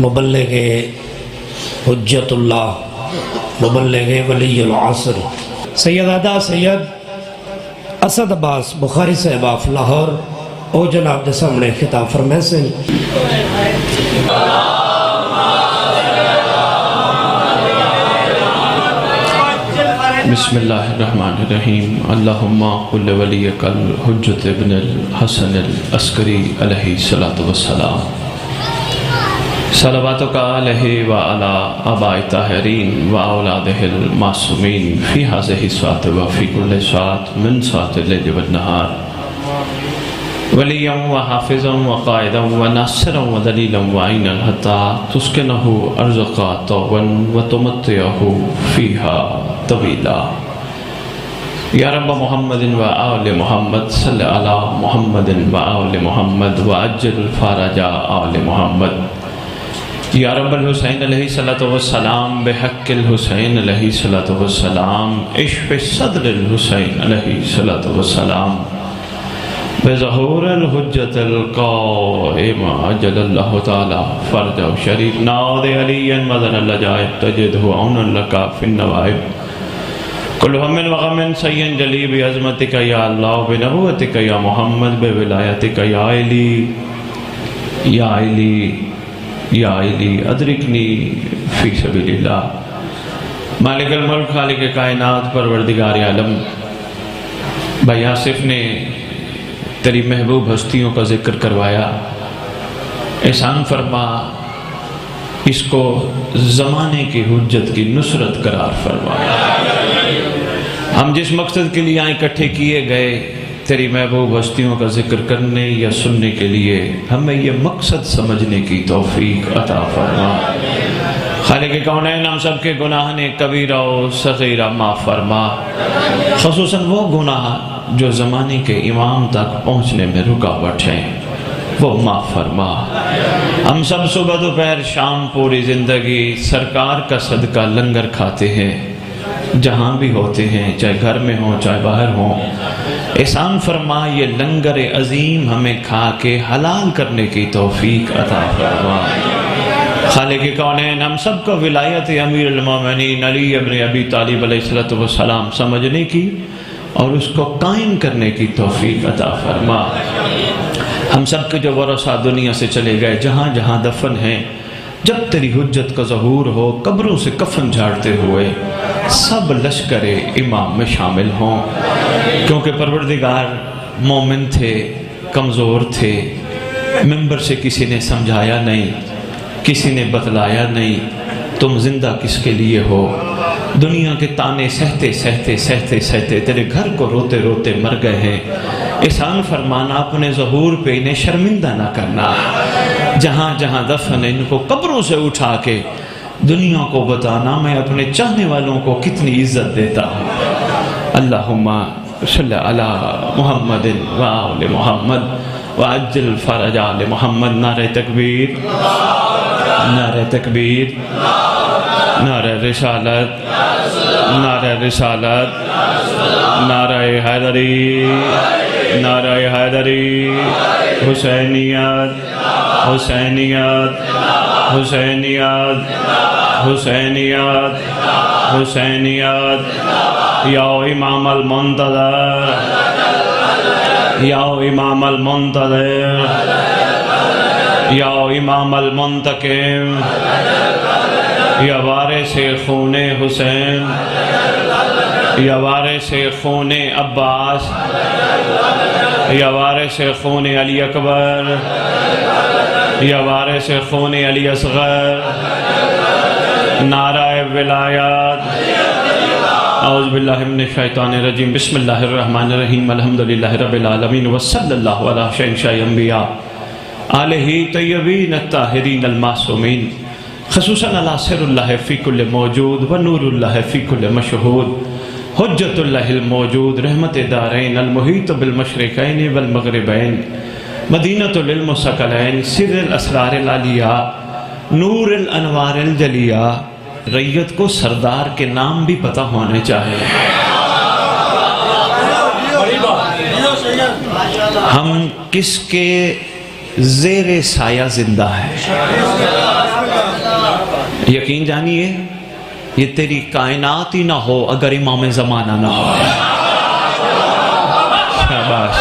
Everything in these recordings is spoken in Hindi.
मुबल्लिग़े हुज्जतुल्लाह मुबल्लिग़े वलियुल असर सैयद सैयद असद अब्बास बुखारी साहब ऑफ लाहौर ओ जनाब के सामने खिताब फरमाए से बिस्मिल्लाहिर्रहमानिर्रहीम अल्लाहुम्मा कुल्ल वलियकल हुज्जत इब्नुल हसन अल अस्करी अलैहि सलातु वस्सलाम सलावतुका अलैहि व अला आबाए ताहिरीन व औलादिहिल मासूमीन फी हाज़िहि सात व फी कुल्लि सात मिन सातिल लैल वन नहार वलिय्यन व हाफ़िज़न व क़ाइदन व नासिरन व दलीलन व ऐनन हत्ता तुस्किनहु अर्ज़क़ा तौबन व तुमत्तिअहु फ़ीहा तवीला या रब्ब मुहम्मदिन व आले मुहम्मद सल्लि अला मुहम्मदिन व आले मुहम्मद व अज्जिल फ़रजा आले मुहम्मद या रब्बल हुसैन अलैहि सल्लतु वस्सलाम बिहक़्क़िल हुसैन अलैहि सल्लतु वस्सलाम इश्फ़ सद्रिल हुसैन अलैहि सल्लतु वस्सलाम बेज़हूरिल हुज्जतिल क़ाइमा अज्जलल्लाहु तआला फ़रजहु शरीफ नाद अलीयन मदन लजाइब तजिदहु औनन लका फ़िन नवाइब कुल्लु हम्मिन व ग़म्मिन सय्यन जली बिअज़मतिका या अल्लाह बिनबुव्वतिका या मुहम्मद बिविलायतिका या इली अदरिकनी फ़ी सबीलिल्लाह मालिकुल मुल्क खालिक़ कायनात परवरदिगार आलम। भाई आसिफ ने तेरी महबूब हस्तियों का जिक्र करवाया, एहसान फरमा इसको ज़माने की हुज्जत की नुसरत करार फरमाया। हम जिस मकसद के लिए यहाँ इकट्ठे किए गए तेरी महबूब हस्तियों का जिक्र करने या सुनने के लिए हमें ये मकसद समझने की तौफीक अता फरमा। खालिक़ कौनैन हम सब के गुनाह ने कबीरा व सगीरा माफ़ फरमा, ख़ुसूसन वो गुनाह जो ज़माने के इमाम तक पहुँचने में रुकावट हैं वो माफ़ फरमा। हम सब सुबह दोपहर शाम पूरी ज़िंदगी सरकार का सदका लंगर खाते हैं, जहाँ भी होते हैं, चाहे घर में हो चाहे बाहर हो। एहसान फरमा ये लंगर अजीम हमें खा के हलाल करने की तौफीक अता फरमा। खालिक़ कौनैन हम सब को विलायत अमीरुल मोमिनीन अली इब्न अबी तालिब अलैहिस्सलातु वस्सलाम समझने की और उसको कायम करने की तौफीक अता फरमा। हम सब के जो वरसा दुनिया से चले गए जहाँ जहाँ दफन हैं, जब तेरी हुज्जत का ज़हूर हो कब्रों से कफन झाड़ते हुए सब लश्करे इमाम में शामिल हों, क्योंकि परवरदिगार मोमिन थे, कमज़ोर थे, मिंबर से किसी ने समझाया नहीं, किसी ने बतलाया नहीं तुम जिंदा किसके लिए हो। दुनिया के ताने सहते सहते सहते सहते तेरे घर को रोते रोते मर गए हैं। एहसान फरमाना अपने ज़हूर पे इन्हें शर्मिंदा ना करना, जहाँ जहाँ दफन है इनको कब्रों से उठा के दुनिया को बताना मैं अपने चाहने वालों को कितनी इज्जत देता हूँ। अल्लाहुम्मा सल्लि अला मुहम्मदिन व आले मुहम्मद व अज्जिल फ़रजा आले मुहम्मद। नारे तकबीर, नारे तकबीर, नारे रिसालत, नारे रिसालत, नारे हैदरी, नारे हैदरी। हुसैनियत, हुसैनियत, हुसैनियत, हुसैनियत, हुसैनियत। या इमाम अल मुंतज़र, या इमाम अल मुंतज़र, या इमाम अल मुंतकिम, या वारिसे खूने हुसैन, या वारिसे खूने अब्बास, या वारिसे खूने अली अकबर, या वारिसे खूने अली असगर। नाराए विलायत। औज़ु बिल्लाहि मिनश शैतानिर रजीम। बिस्मिल्लाहिर रहमानिर रहीम। अल्हम्दुलिल्लाहि रब्बिल आलमीन व सल्लल्लाहु अला शहंशाह अंबिया आलिहि तय्यबीन अत्ताहिरीन अल मासूमीन ख़ुसूसन अला सिरुल्लाहि फ़ी कुल्लि मौजूद व नूरुल्लाहि फ़ी कुल्लि मशहूद हुज्जतुल्लाहिल मौजूद रहमत दारैन अल मुहीत बिल मशरिक़ैन वल मग़रिबैन मदीनतुल इल्म सकलैन सिर्रुल असरारिल आलिया नूरुल अनवारिल जलिया। रैयत को सरदार के नाम भी पता होने चाहिए। हम किसके ज़ेरे साया जिंदा है। यकीन जानिए ये तेरी कायनात ही ना हो अगर इमाम ज़माना ना हो। शाबाश,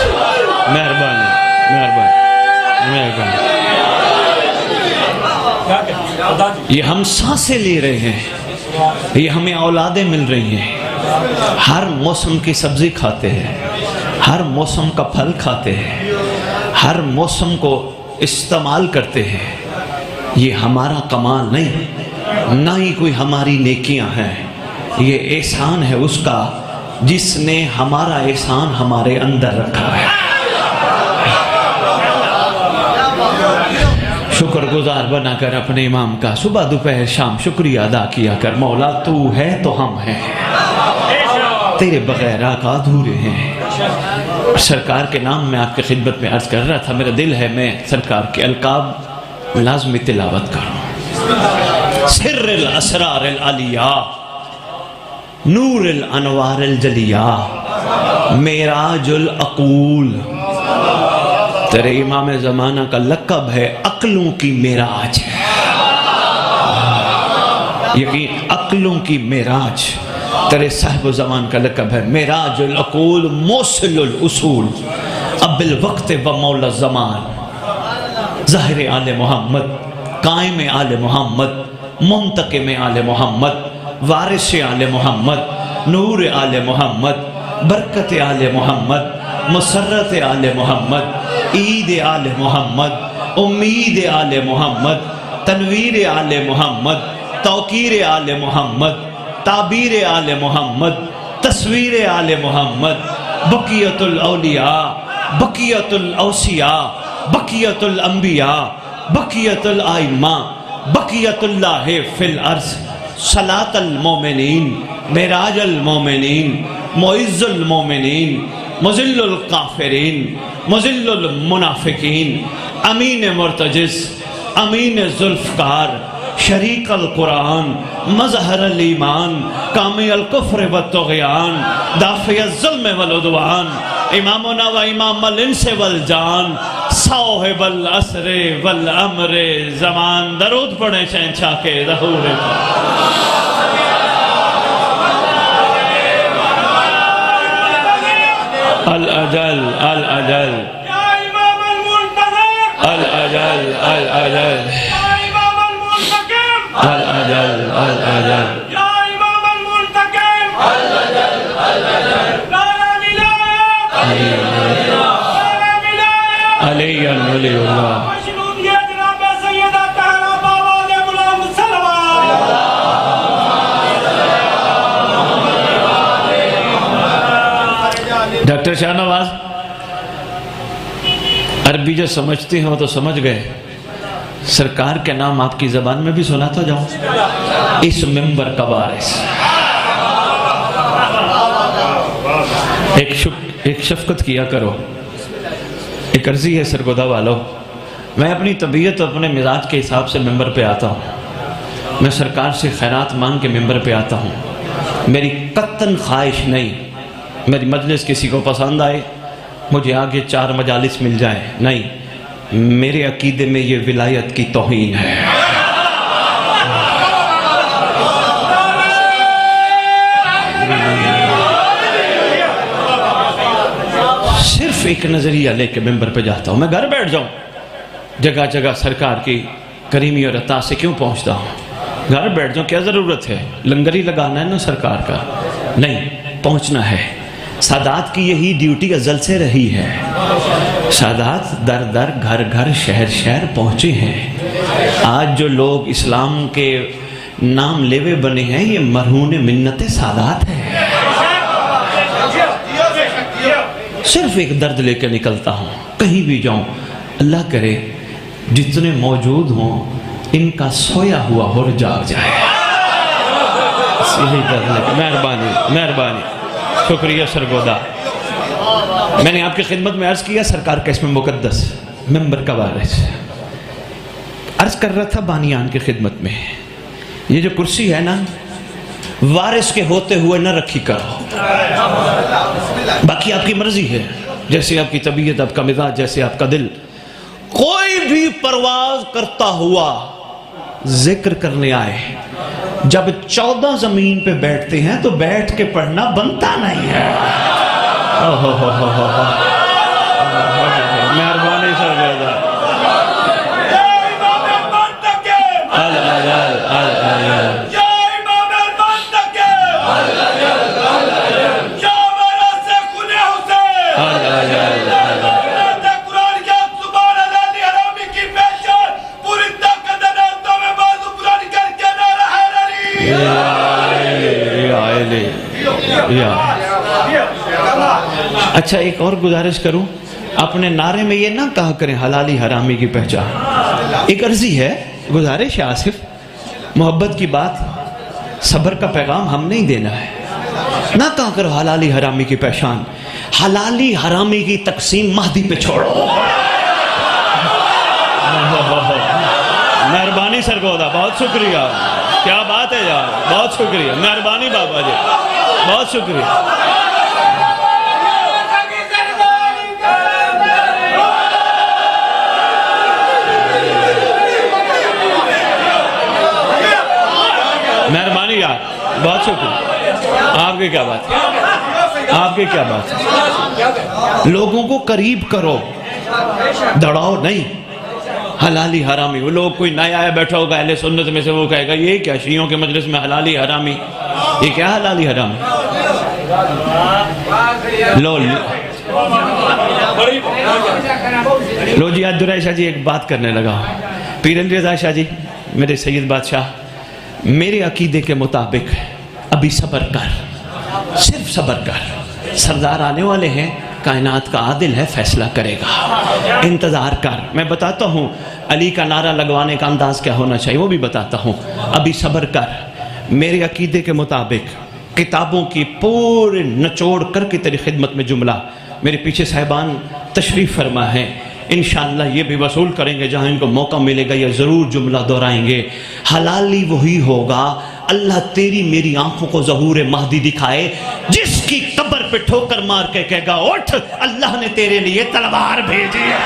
मेहरबानी मेहरबानी मेहरबानी। ये हम सांसें ले रहे हैं, ये हमें औलादें मिल रही हैं, हर मौसम की सब्जी खाते हैं, हर मौसम का फल खाते हैं, हर मौसम को इस्तेमाल करते हैं। ये हमारा कमाल नहीं, ना ही कोई हमारी नेकियां हैं, ये एहसान है उसका जिसने हमारा एहसान हमारे अंदर रखा है। शुक्रगुजार बनाकर अपने इमाम का सुबह दोपहर शाम शुक्रिया अदा किया कर। मौला तू है तो हम हैं, तेरे बगैर आका अधूरे हैं। सरकार के नाम में आपकी खिदमत में अर्ज कर रहा था, मेरा दिल है मैं सरकार के अलकाब लाजमी तिलावत करूं। सिर्रिल असरारिल अलिया, नूरिल अनवारिल जलिया, मेराजुल अकूल। तेरे इमाम ज़माना का लक़ब है अक्लों की मेराज। यकीन अक्लों की मेराज तेरे साहिब ज़मान का लक़ब है। मेराजुल अकूल मौसिलुल उसूल अबिल वक्त व मौला ज़मान। ज़ाहिर आले मोहम्मद, कायम आले मोहम्मद, मुंतकिम आले मोहम्मद, वारिस आले मोहम्मद, नूर आले मोहम्मद, बरकत आले मोहम्मद, मुसर्रत आले मोहम्मद, ईद आले मोहम्मद, उम्मीद आले मोहम्मद, तनवीर आले मोहम्मद, तौकीर आले मोहम्मद, ताबीर आले मोहम्मद, तस्वीर आले मोहम्मद, बकियतुल औलिया, बकियतुल औसिया, बकियतुल अंबिया, बकियतुल आइम्मा, बकियतुल्लाह फिल अर्ज़, सलातल मोमिनीन, मेराजल मोमिनीन, मुइज़्ज़ुल मोमिनीन, मुज़िल्लुल काफ़िरीन, मुज़िल्लुल मुनाफ़िकीन, अमीन मुर्तजिज़, अमीन ज़ुल्फ़कार, शरीकल कुरान, मज़हरल ईमान, कामिल कुफ्र व तुग़यान, दाफ़िय ज़ुल्म वल उद्वान, इमामुना व इमामुल इंस वल जान, साहिबुल असरे वल अमरे ज़मान। दरूद पढ़े शहंशाह के ज़हूर। अल अजल अल अजल अल अजल अल अजल अल अजल अल अजल अलिय्युल वलियुल्लाह। डॉक्टर शाहनवाज, अरबी जो समझते हो तो समझ गए। सरकार के नाम आपकी जबान में भी सुनाता जाऊं। इस मिंबर का वारिस एक शफकत किया करो। एक अर्जी है सरगोदा वालों, मैं अपनी तबीयत अपने मिजाज के हिसाब से मिंबर पे आता हूँ। मैं सरकार से खैरात मांग के मिंबर पे आता हूँ। मेरी कत्तन ख्वाहिश नहीं मेरी मजलिस किसी को पसंद आए, मुझे आगे 4 मजालिस मिल जाए, नहीं, मेरे अकीदे में ये विलायत की तौहीन है। सिर्फ एक नजरिया लेके मेंबर पे जाता हूं। मैं घर बैठ जाऊं, जगह जगह सरकार की करीमी और अता से क्यों पहुंचता हूं? घर बैठ जाऊं, क्या जरूरत है? लंगर ही लगाना है ना सरकार का? नहीं, पहुंचना है। सादात की यही ड्यूटी अज़ल से रही है। सादात दर दर घर घर शहर शहर पहुंचे हैं। आज जो लोग इस्लाम के नाम लेवे बने हैं, ये मरहून मिन्नत सादात है। सिर्फ एक दर्द लेकर निकलता हूँ, कहीं भी जाऊँ, अल्लाह करे जितने मौजूद हों इनका सोया हुआ हुर जाग जाए। यही दर्द लेकर। मेहरबानी मेहरबानी, शुक्रिया सरगोदा। मैंने आपकी खिदमत में अर्ज किया, सरकार का इसमें मुकद्दस मेंबर का वारिस अर्ज कर रहा था बानियान की खिदमत में, ये जो कुर्सी है ना, वारिस के होते हुए न रखी करो। बाकी आपकी मर्जी है, जैसे आपकी तबीयत, आपका मिजाज, जैसे आपका दिल। कोई भी परवाज करता हुआ जिक्र करने आए। जब 14 जमीन पे बैठते हैं तो बैठ के पढ़ना बनता नहीं है। मेहरबानी सर अच्छा, एक और गुजारिश करूं, अपने नारे में ये ना कहा करें हलाली हरामी की पहचान। एक अर्जी है, गुजारिश है आसिफ, मोहब्बत की बात, सब्र का पैगाम हम नहीं देना है। ना कहा करो हलाली हरामी की पहचान। हलाली हरामी की तकसीम महदी पे छोड़ो। मेहरबानी सरगोदा, बहुत शुक्रिया, क्या बात है यार, बहुत शुक्रिया, मेहरबानी बाबा जी, बहुत शुक्रिया। मेहरबानी यार, बहुत शुक्रिया। आपकी क्या बात है, आपकी क्या बात है। लोगों को करीब करो, दौड़ाओ नहीं। हलाली हरामी, वो लोग, कोई नया आया बैठा होगा अहले सुन्नत में से, वो कहेगा ये क्या शियों के मजलिस में हलाली हरामी, ये क्या हलाली हरामी। लो जी, आज दुराई जी एक बात करने लगा। पीर अली रज़ा शाह जी, मेरे सैयद बादशाह, मेरे अकीदे के मुताबिक अभी सब्र कर, सिर्फ सब्र कर। सरदार आने वाले हैं, कायनात का आदिल है, फैसला करेगा, इंतजार कर। मैं बताता हूँ अली का नारा लगवाने का अंदाज क्या होना चाहिए, वो भी बताता हूँ। अभी सब्र कर। मेरे अकीदे के मुताबिक किताबों की पूरे निचोड़ करके तेरी खिदमत में जुमला, मेरे पीछे साहिबान तशरीफ़ फरमा है, इंशाअल्लाह ये भी वसूल करेंगे, जहाँ इनको मौका मिलेगा ये ज़रूर जुमला दोहराएंगे। हलाली वही होगा, अल्लाह तेरी मेरी आंखों को ज़हूर महदी दिखाए, जिसकी कब्र पे ठोकर मार के कहेगा उठ, अल्लाह ने तेरे लिए तलवार भेजी है।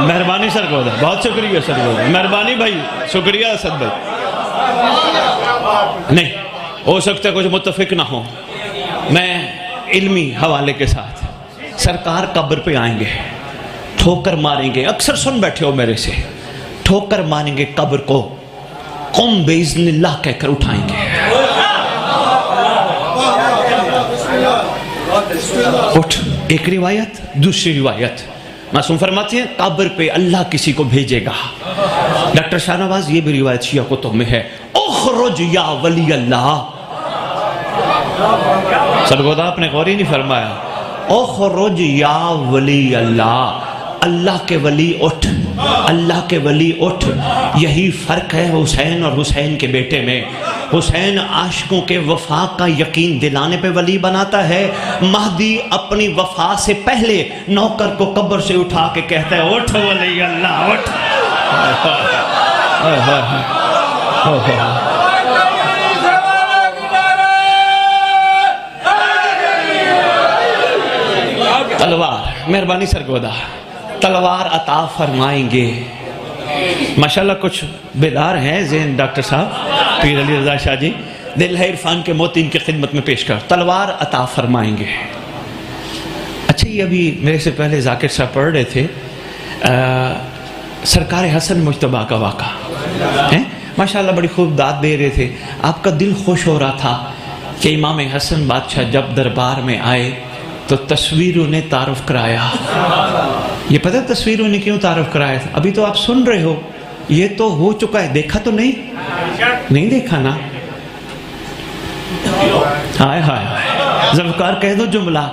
मेहरबानी सर को, बहुत शुक्रिया सर को, मेहरबानी भाई, शुक्रिया असद भाई। नहीं हो सकता कुछ मुत्तफिक ना हो, मैं इल्मी हवाले के साथ, सरकार कब्र पे आएंगे, ठोकर मारेंगे, अक्सर सुन बैठे हो मेरे से, ठोकर मारेंगे कब्र को, कुम बेइज़्निल्लाह कहकर उठाएंगे। उठ, एक रिवायत, दूसरी रिवायत मासूम फरमाते हैं कब्र पे अल्लाह किसी को भेजेगा। डॉक्टर शाहनवाज, ये भी रिवायत शिया कुतुब में है, उखरुज या वली अल्लाह। सरगोदा आपने गौर ही नहीं फरमाया, उखरुज या वली अल्लाह, अल्लाह के वली उठ, अल्लाह के वली उठ। यही फ़र्क है हुसैन और हुसैन के बेटे में। हुसैन आशिकों के वफा का यकीन दिलाने पे वली बनाता है, महदी अपनी वफा से पहले नौकर को कब्र से उठा के कहता है उठ वली अल्लाह उठ। तलवार, मेहरबानी सरगोदा, तलवार अता फरमाएंगे। माशाल्लाह कुछ बेदार हैं ज़हन डॉक्टर साहब, पीर अली रज़ा शाह जी, दिल है इरफान के मोती इनकी खिदमत में पेश कर, तलवार अता फरमाएंगे। अच्छा, ये अभी मेरे से पहले जाकिर साहब पढ़ रहे थे सरकार हसन मुज्तबा का वाक़ा है, माशाल्लाह बड़ी खूब दाद दे रहे थे। आपका दिल खुश हो रहा था कि इमाम हसन बादशाह जब दरबार में आए तो तस्वीरों ने तारुफ कराया। ये पता तस्वीरों ने क्यों तारुफ कराया था? अभी तो आप सुन रहे हो, ये तो हो चुका है, देखा तो नहीं, नहीं देखा ना। हाय हाय हाय, ज़ुल्फ़िकार कह दो जुमला,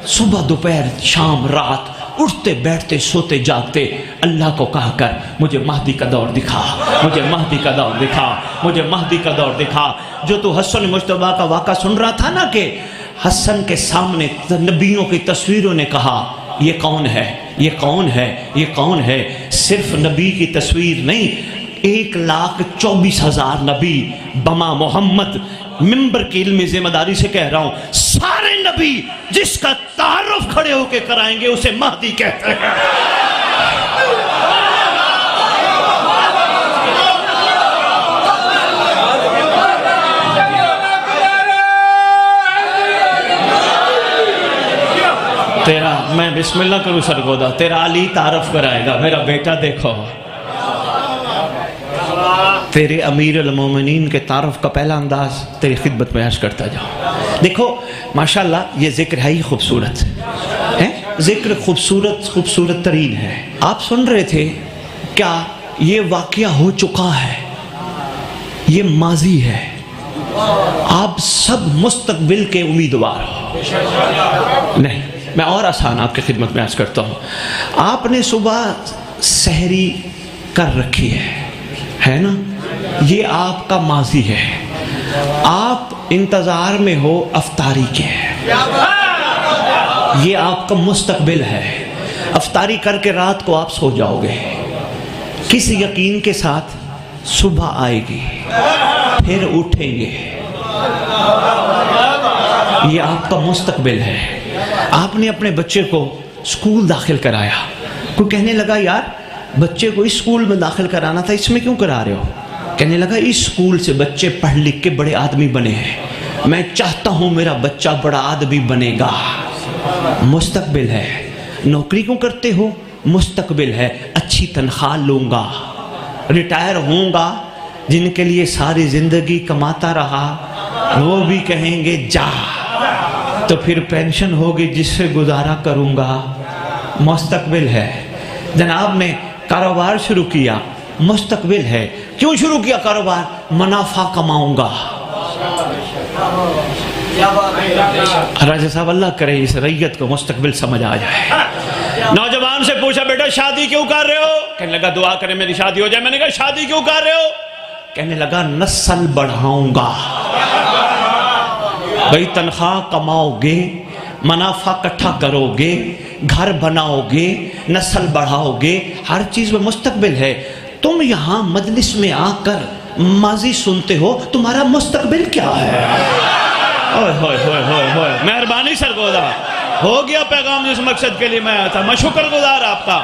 सुबह दोपहर शाम रात, उठते बैठते सोते जागते अल्लाह को कहा कर मुझे महदी का दौर दिखा, मुझे महदी का दौर दिखा, मुझे महदी का दौर दिखा। जो तू हसन मुज्तबा का वाक़ा सुन रहा था ना, कि हसन के सामने नबियों की तस्वीरों ने कहा ये कौन है, ये कौन है, ये कौन है। सिर्फ नबी की तस्वीर नहीं, 1,24,000 नबी बमा मोहम्मद, मिंबर की इल्मी जिम्मेदारी से कह रहा हूं, सारे नबी जिसका तारुफ खड़े होके कराएंगे उसे महदी कहते हैं। तेरा, मैं बिस्मिल्लाह करूं सरगोदा, तेरा अली तारफ कराएगा, मेरा बेटा देखो। तेरे अमीर अल मोमिनीन के तारफ का पहला अंदाज तेरी खिदमत में अर्ज करता जाओ। देखो माशाल्लाह ये जिक्र है ही खूबसूरत है, जिक्र खूबसूरत तरीन है। आप सुन रहे थे, क्या ये वाकया हो चुका है, ये माजी है, आप सब मुस्तकबिल के उम्मीदवार हो। नहीं, मैं और आसान आपकी खिदमत में अर्ज करता हूँ। आपने सुबह सहरी कर रखी है ना, ये आपका माजी है। आप इंतज़ार में हो अफ्तारी के, ये आपका मुस्तकबिल है। अफ्तारी करके रात को आप सो जाओगे, किस यकीन के साथ सुबह आएगी, फिर उठेंगे, ये आपका मुस्तकबिल है। आपने अपने बच्चे को स्कूल दाखिल कराया, कोई कहने लगा यार बच्चे को इस स्कूल में दाखिल कराना था, इसमें क्यों करा रहे हो? कहने लगा इस स्कूल से बच्चे पढ़ लिख के बड़े आदमी बने हैं, मैं चाहता हूं मेरा बच्चा बड़ा आदमी बनेगा। मुस्तकबिल है। नौकरी क्यों करते हो? मुस्तकबिल है। अच्छी तनख्वाह लूंगा, रिटायर होऊंगा, जिनके लिए सारी जिंदगी कमाता रहा वो भी कहेंगे जा, तो फिर पेंशन होगी जिससे गुजारा करूंगा। मुस्तकबिल है। जनाब ने कारोबार शुरू किया, मुस्तकबिल है। क्यों शुरू किया कारोबार? मुनाफा कमाऊंगा। राजा साहब अल्लाह करे इस रैयत को मुस्तकबिल समझ आ जाए। नौजवान से पूछा बेटा शादी क्यों कर रहे हो? कहने लगा दुआ करे मेरी शादी हो जाए। मैंने कहा शादी क्यों कर रहे हो? कहने लगा नस्ल बढ़ाऊंगा। भाई तनख्वाह कमाओगे, मुनाफा इकट्ठा करोगे, घर बनाओगे, नस्ल बढ़ाओगे, हर चीज में मुस्तकबिल है। तुम यहाँ मजलिस में आकर माजी सुनते हो, तुम्हारा मुस्तकबिल क्या है? ओए होए होए होए होए, मेहरबानी सरगोदा, हो गया पैगाम जिस मकसद के लिए मैं आया था। मैं शुक्रगुजार आपका।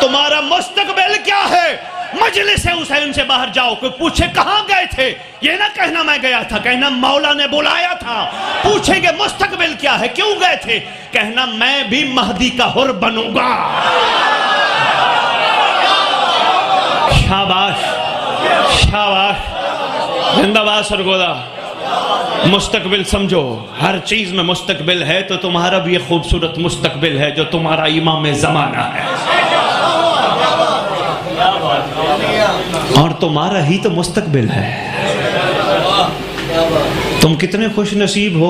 तुम्हारा मुस्तकबिल क्या है? मजलिस हुसैन से बाहर जाओ, कोई पूछे कहां गए थे, ये ना कहना मैं गया था, कहना मौला ने बुलाया था। पूछेंगे मुस्तकबिल क्या है, क्यों गए थे, कहना मैं भी महदी का हुर बनूंगा। शाबाश शाबाश, जिंदाबाद सरगोदा। मुस्तकबिल समझो, हर चीज में मुस्तकबिल है, तो तुम्हारा भी एक खूबसूरत मुस्तकबिल है जो तुम्हारा इमाम जमाना है, और तुम्हारा ही तो मुस्तकबिल है। तुम कितने खुश नसीब हो।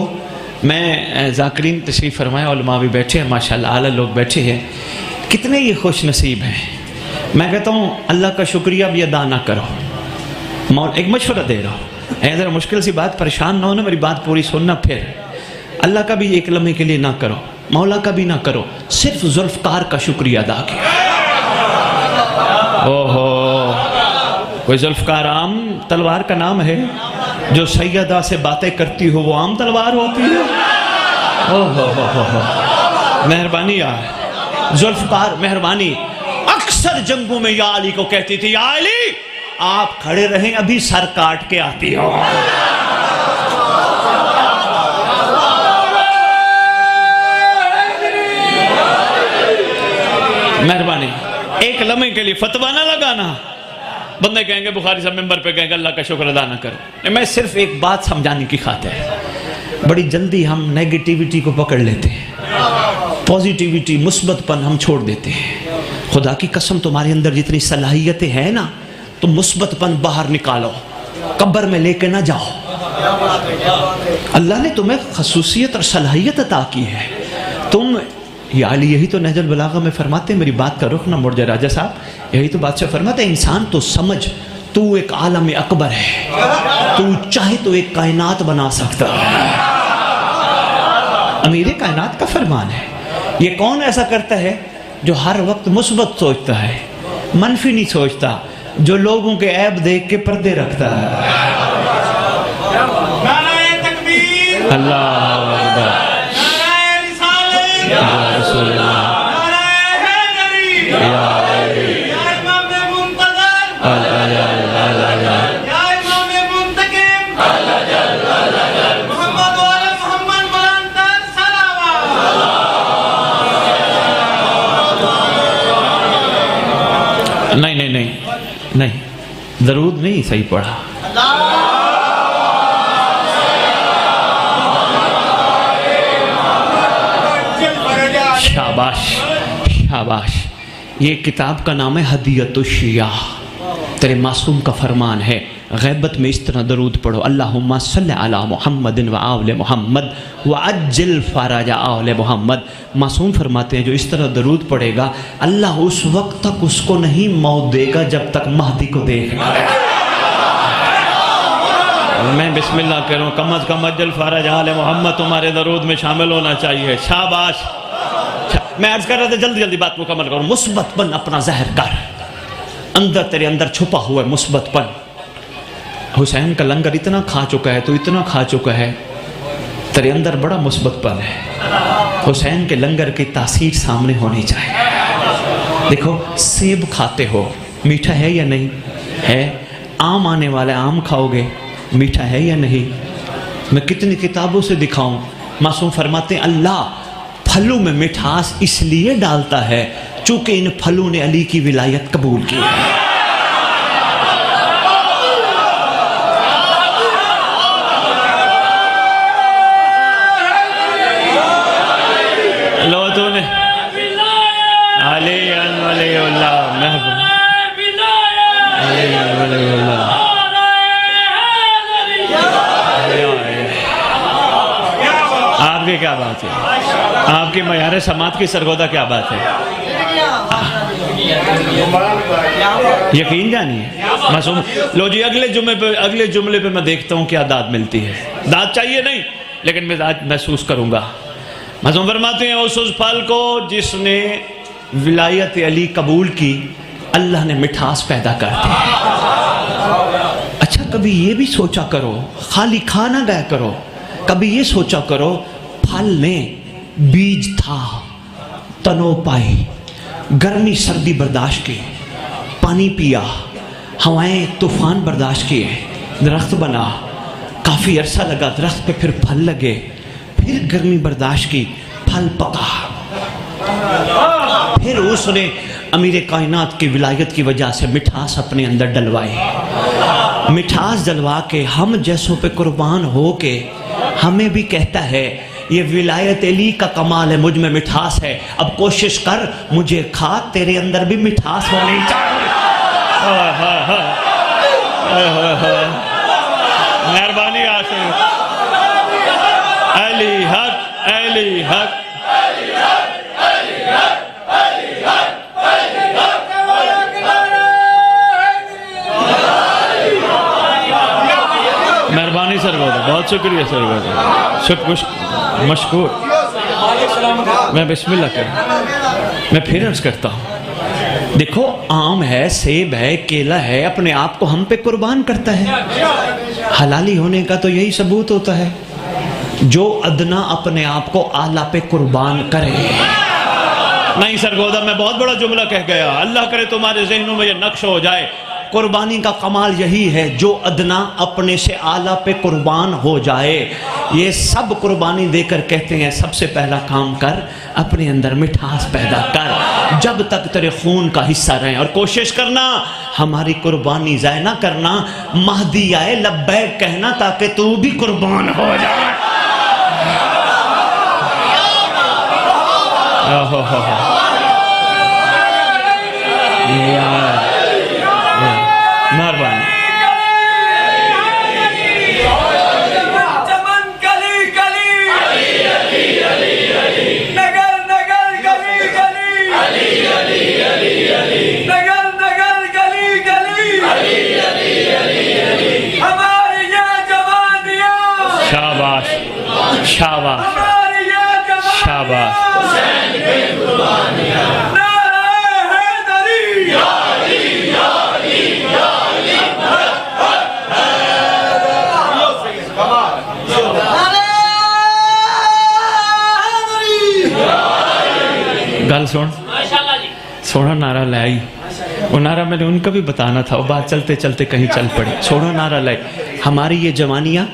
मैं जाकरीन तशरीफ फरमाए, उलमा भी बैठे हैं माशाल्लाह, आला लोग बैठे हैं, कितने ये खुश नसीब हैं। मैं कहता हूँ अल्लाह का शुक्रिया भी अदा ना करो। एक मशवरा दे रहा हूँ, ज़रा मुश्किल सी बात, परेशान ना हो ना, मेरी बात पूरी सुनना। फिर अल्लाह का भी एक लम्हे के लिए ना करो, मौला का भी ना करो, सिर्फ जुल्फकार का शुक्रिया अदा किया। ओहो, कोई जुल्फकार आम तलवार का नाम है? जो सैयदा से बातें करती हो वो आम तलवार होती है? ओहो, मेहरबानी यार, जुल्फकार मेहरबानी। अक्सर जंगों में या अली को कहती थी, या अली आप खड़े रहें, अभी सर काट के आती हो। मेहरबानी, एक लम्हे के लिए फतवा ना लगाना। बंदे कहेंगे बुखारी साहब मेंबर पे कहेंगे अल्लाह का शुक्र अदा ना करो। मैं सिर्फ एक बात समझाने की खातिर, बड़ी जल्दी हम नेगेटिविटी को पकड़ लेते हैं, पॉजिटिविटी मुस्बतपन हम छोड़ देते हैं। खुदा की कसम, तुम्हारे अंदर जितनी सलाहियतें हैं ना, तुम मुस्बतपन बाहर निकालो, कब्र में लेके ना जाओ। अल्लाह ने तुम्हें खसूसियत और सलाहियत अता की है। तुम यही तो नहजुल बलागा में फरमाते हैं, मेरी बात का रुख ना मुड़ जाए राजा साहब, यही तो बात से फरमाते हैं, इंसान तो समझ, तू एक आलम अकबर है, तू चाहे तो एक कायनात बना सकता है। अमीर कायनात का फरमान है। ये कौन ऐसा करता है जो हर वक्त मुस्बत सोचता है, मनफी नहीं सोचता। जो लोगों के ऐब देख के पर्दे रखता है। अल्लाह अकबर। या रसूल अल्लाह। नहीं नहीं नहीं नहीं, दरूद नहीं सही पढ़ा। शाबाश शाबाश। ये किताब का नाम है हदियतुश्शिया। तेरे मासूम का फरमान है, गैबत में इस तरह दरूद पढ़ो, अल्लाहुम्मा सल्लि अला मुहम्मदिन व आले मुहम्मद व अज्जिल फराजा आले मुहम्मद। मासूम फरमाते हैं जो इस तरह दरूद पढ़ेगा अल्लाह उस वक्त तक उसको नहीं मौत देगा जब तक महदी को देखेगा। मैं बिस्मिल्लाह करूँ, कम अज कम अज्जिल फराजा आले मुहम्मद तुम्हारे दरूद में शामिल होना चाहिए। शाबाश। मैं अर्ज कर रहा था जल्दी जल्दी बात मुकम्मल करूँ। मुस्बतपन अपना ज़ाहिर कर, अंदर तेरे अंदर छुपा हुआ है मुस्बतपन। हुसैन का लंगर इतना खा चुका है, तो इतना खा चुका है, तेरे अंदर बड़ा मुस्बतपन है। हुसैन के लंगर की तासीर सामने होनी चाहिए। देखो सेब खाते हो, मीठा है या नहीं है? आम आने वाले आम खाओगे, मीठा है या नहीं? मैं कितनी किताबों से दिखाऊं, मासूम फरमाते हैं अल्लाह फलों में मिठास इसलिए डालता है चूंकि इन फलों ने अली की विलायत कबूल की है। लो तूने अली वलीउल्लाह महबूब अली वलीउल्लाह। आपकी क्या बात है? आपकी मयार समात की सरगोदा क्या बात है? यकीन जानिए मासूम। लो जी अगले जुमले पे मैं देखता हूँ क्या दाद मिलती है। दाद चाहिए नहीं, लेकिन मैं दाद महसूस करूंगा। मासूम फरमाते हैं उस फल को जिसने विलायत अली कबूल की अल्लाह ने मिठास पैदा कर दी। अच्छा कभी ये भी सोचा करो, खाली खा ना गया करो, कभी ये सोचा करो फल में बीज था, तनो पाई, गर्मी सर्दी बर्दाश्त की, पानी पिया, हवाएं तूफान बर्दाश्त किए, दरख्त बना, काफ़ी अरसा लगा दरख्त पे, फिर फल लगे, फिर गर्मी बर्दाश्त की, फल पका, फिर उसने अमीर कायनात की विलायत की वजह से मिठास अपने अंदर डलवाई। मिठास डलवा के हम जैसों पे कुर्बान हो के हमें भी कहता है ये विलायत अली का कमाल है, मुझ में मिठास है, अब कोशिश कर मुझे खा, तेरे अंदर भी मिठास होनी चाहिए। मेहरबानी आसिफ अली हक अली हक मेहरबानी सरगोदा, बहुत शुक्रिया सरगोदा, मशकूर। मैं बिस्मिल्लाह कर, मैं फिर अर्ज करता हूँ। देखो आम है, सेब है, केला है, अपने आप को हम पे कुर्बान करता है। हलाली होने का तो यही सबूत होता है, जो अदना अपने आप को आला पे कुर्बान करे। नहीं सरगोदा मैं बहुत बड़ा जुमला कह गया, अल्लाह करे तुम्हारे ज़हनों में ये नक्श हो जाए। कुर्बानी का कमाल यही है जो अदना अपने से आला पे कुर्बान हो जाए। ये सब कुर्बानी देकर कहते हैं सबसे पहला काम कर, अपने अंदर मिठास पैदा कर, जब तक तेरे खून का हिस्सा रहे, और कोशिश करना हमारी कुर्बानी ज़ाय ना करना। महदी आए लब्बैक कहना ताकि तू भी कुर्बान हो जाए। मेहरबानी। शाबाश शाबाश शाबाश। गल सुन, सोना नारा लाई। वो नारा मैंने उनका भी बताना था, वो बात चलते चलते कहीं चल पड़ी। सोना नारा लाई, हमारी ये जवानियाँ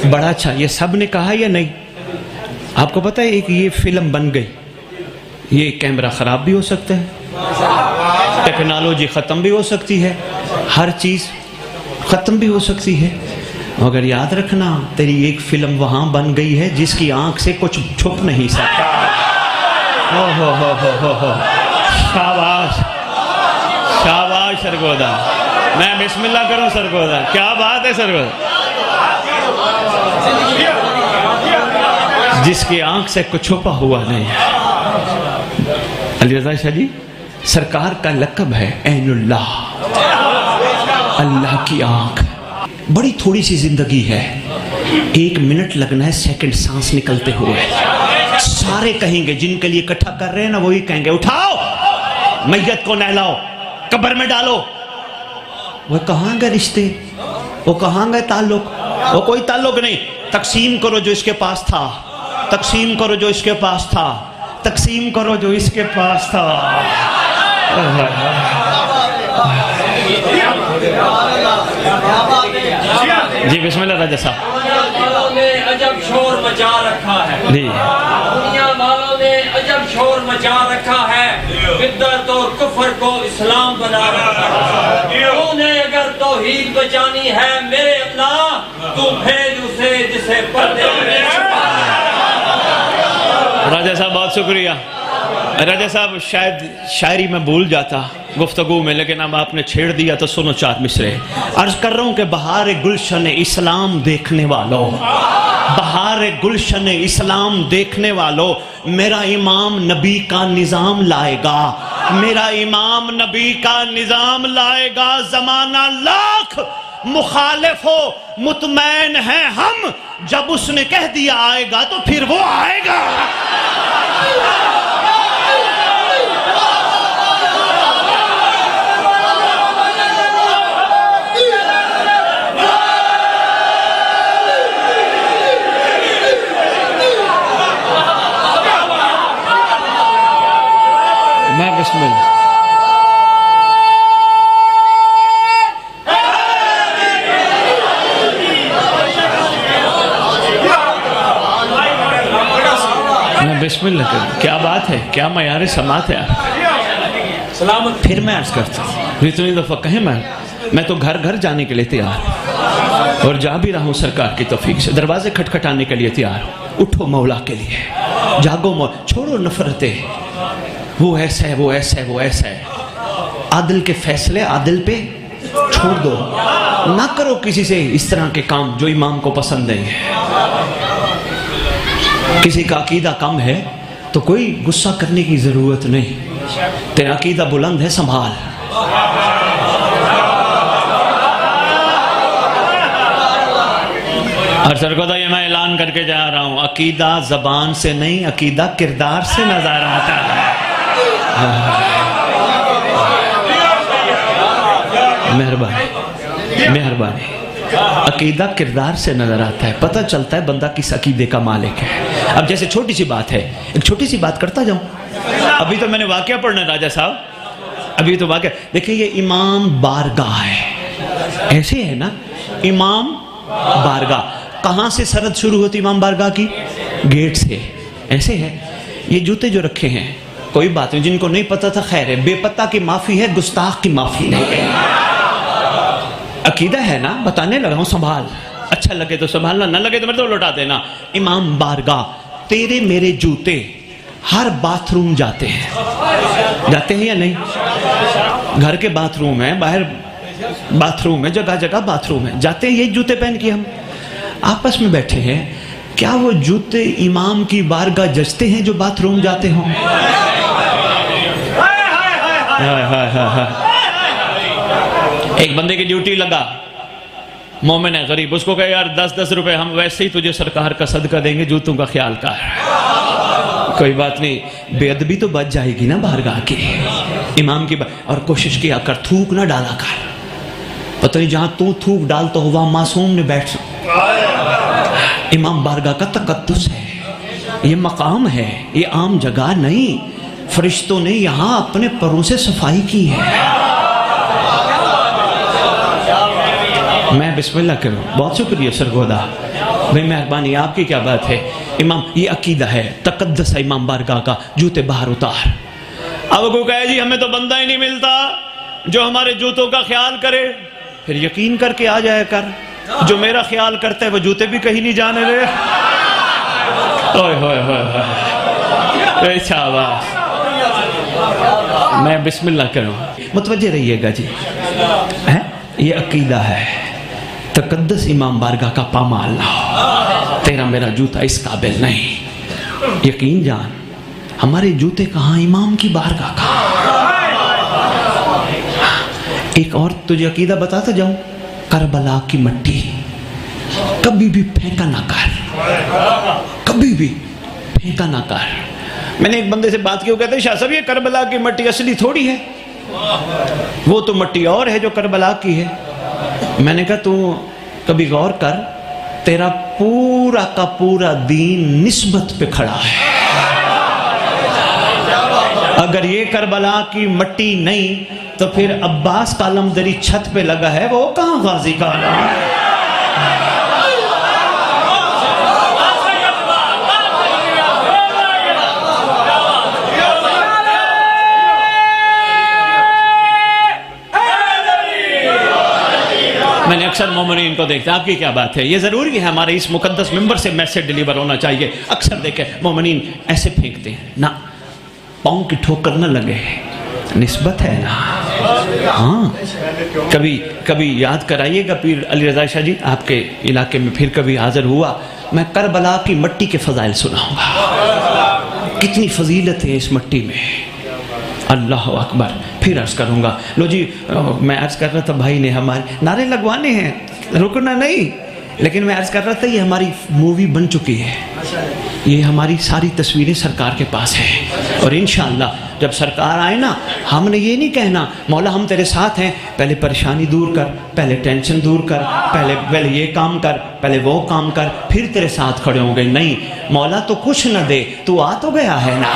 बड़ा अच्छा, ये सब ने कहा या नहीं? आपको पता है एक ये फिल्म बन गई, ये कैमरा खराब भी हो सकता है, टेक्नोलॉजी ख़त्म भी हो सकती है, हर चीज़ ख़त्म भी हो सकती है, मगर याद रखना तेरी एक फिल्म वहाँ बन गई है जिसकी आंख से कुछ छुप नहीं सकता। हो शाबाश शाबाश सरगोदा, मैं बिस्मिल्लाह करूं सरगोदा, क्या बात है सरगोदा, जिसकी आंख से कुछ छुपा हुआ नहीं है। अली रज़ा शाह जी सरकार का लक़ब है ऐनुल्लाह, अल्लाह की आंख। बड़ी थोड़ी सी जिंदगी है, 1 मिनट लगना है सेकंड सांस निकलते हुए। सारे कहेंगे, जिनके लिए इकट्ठा कर रहे हैं ना, वही कहेंगे उठाओ मैयत को, नहलाओ, कब्र में डालो। वह कहाँ गए रिश्ते, वो कहाँ गए ताल्लुक? वो कोई ताल्लुक नहीं। तकसीम करो जो इसके पास था, तकसीम करो जो इसके पास था, तकसीम करो जो इसके पास था। जी बिस्मिल्लाह राजा साहब। ने अजब शोर मचा रखा है, दुनिया वालों ने अजब शोर मचा रखा है, बिद्दत और कुफ्र को इस्लाम बना रखा है। तूने अगर तौहीद बचानी है मेरे अल्लाह, तू भेज उसे जिसे पर्दे में छुपा। राजा साहब बहुत शुक्रिया। राजा साहब शायद शायरी में भूल जाता गुफ्तगू में, लेकिन अब आपने छेड़ दिया तो सुनो 4 मिसरे। अर्ज कर रहा हूं कि बहार गुलशन इस्लाम देखने वालों, बहार गुलशन इस्लाम देखने वालों, मेरा इमाम नबी का निजाम लाएगा, मेरा इमाम नबी का निजाम लाएगा। जमाना लाख मुखालिफ हो, मुतमैन हैं हम, जब उसने कह दिया आएगा तो फिर वो आएगा। मैं बिस्मिल्लाह। मैं बिस्मिल्लाह कर, क्या बात है, क्या मयार समात है आप। फिर मैं अर्ज करता हूँ, इतनी दफा कहें मैं तो घर घर जाने के लिए तैयार, और जा भी रहा हूँ सरकार की तौफीक से, दरवाजे खटखटाने के लिए तैयार हूँ। उठो मौला के लिए, जागो मौला, छोड़ो नफरतें, वो ऐसा है, वो ऐसा है, वो ऐसा है। आदिल के फैसले आदिल पे छोड़ दो, ना करो किसी से इस तरह के काम जो इमाम को पसंद नहीं है। किसी का अकीदा कम है तो कोई गुस्सा करने की जरूरत नहीं, तेरा अकीदा बुलंद है, संभाल। और सरकोदा ये मैं ऐलान करके जा रहा हूं, अकीदा जबान से नहीं, अकीदा किरदार से नजर आता है। मेहरबानी मेहरबानी, अकीदा किरदार से नजर आता है, पता चलता है बंदा किस अकीदे का मालिक है। अब जैसे छोटी सी बात है, एक छोटी सी बात करता जाऊं। अभी तो मैंने वाकया पढ़ना राजा साहब, अभी तो वाकया देखिए, ये इमाम बारगाह है, ऐसे है ना, इमाम बारगाह। कहां से सरहद शुरू होती इमाम बारगाह की? गेट से, ऐसे है। ये जूते जो रखे हैं, कोई बात नहीं, जिनको नहीं पता था खैर है, बेपता की माफी है, गुस्ताख की माफी नहीं है। अकीदा है ना, बताने लगा हूं, संभाल, अच्छा लगे तो संभालना, ना लगे तो मेरे तो लौटा देना। इमाम बारगाह, तेरे मेरे जूते हर बाथरूम जाते हैं, जाते हैं या नहीं? घर के बाथरूम है, बाहर बाथरूम है, जगह जगह बाथरूम है, जाते हैं यही जूते पहन के। हम आपस में बैठे हैं, क्या वो जूते इमाम की बारगाह जचते हैं जो बाथरूम जाते हों? एक बंदे की ड्यूटी लगा, मोमिन है, गरीब, उसको कहे यार 10-10 रुपए हम वैसे ही तुझे सरकार का सदका देंगे, जूतों का ख्याल कर। कोई बात नहीं, बेअदबी तो बच जाएगी ना बारगाह की, इमाम की। और कोशिश किया कर, थूक ना डाला कर, पता नहीं जहां तू थूक डालता हो वहां मासूम ने बैठ इमाम बारगाह का तकद्दुस है, ये मकाम है, ये आम जगह नहीं। फरिश्तों ने यहाँ अपने परों से सफाई की है। मैं बिस्मिल्लाह करूँ। बहुत शुक्रिया सरगोदा भाई, मेहरबानी, आपकी क्या बात है। इमाम, ये अकीदा है, तकद्दुस है इमाम बारगाह का, जूते बाहर उतार। अब को कहे जी हमें तो बंदा ही नहीं मिलता जो हमारे जूतों का ख्याल करे, फिर यकीन करके आ जाया कर, जो मेरा ख्याल करता है वो जूते भी कहीं नहीं जाने दे। ओए होए होए, शाबाश। मैं बिस्मिल्लाह करूँ, मुतवज्जे रहिएगा जी, है ये अकीदा है, तकद्दुस इमाम बारगाह का पामाल ना हो, तेरा मेरा जूता इस काबिल नहीं। यकीन जान, हमारे जूते कहाँ, इमाम की बारगाह कहाँ। एक और तुझे अकीदा बताता जाऊं, करबला की मिट्टी कभी भी फेंका ना कर, कभी भी फेंका ना कर। मैंने एक बंदे से बात की, वो कहते शाह साहब ये करबला की मिट्टी असली थोड़ी है, वो तो मिट्टी और है जो करबला की है। मैंने कहा तू कभी गौर कर, तेरा पूरा का पूरा दीन निस्बत पे खड़ा है। अगर ये करबला की मिट्टी नहीं तो फिर अब्बास का अलमदरी छत पे लगा है, वो कहां गाजी का आलम है। मैंने अक्सर मोमिनीन को देखता, आपकी क्या बात है, ये जरूरी है हमारे इस मुकद्दस मिंबर से मैसेज डिलीवर होना चाहिए। अक्सर देखे मोमिनीन ऐसे फेंकते हैं ना, पाँव की ठोकर न लगे, निस्बत है ना। हाँ, कभी कभी याद कराइएगा पीर अली रज़ा शाह जी, आपके इलाके में फिर कभी हाजिर हुआ, मैं करबला की मिट्टी के फजाइल सुनाऊंगा, कितनी फजीलत है इस मिट्टी में। अल्लाह अकबर। फिर अर्ज करूंगा, लो जी मैं अर्ज कर रहा था, भाई ने हमारे नारे लगवाने हैं, रुकना नहीं, लेकिन मैं अर्ज कर रहा था ये हमारी मूवी बन चुकी है, ये हमारी सारी तस्वीरें सरकार के पास है, और इंशाअल्लाह जब सरकार आए ना, हमने ये नहीं कहना मौला हम तेरे साथ हैं, पहले परेशानी दूर कर, पहले टेंशन दूर कर, पहले ये काम कर, पहले वो काम कर, फिर तेरे साथ खड़े होंगे। नहीं, मौला तो कुछ न दे, तू आ तो गया है ना।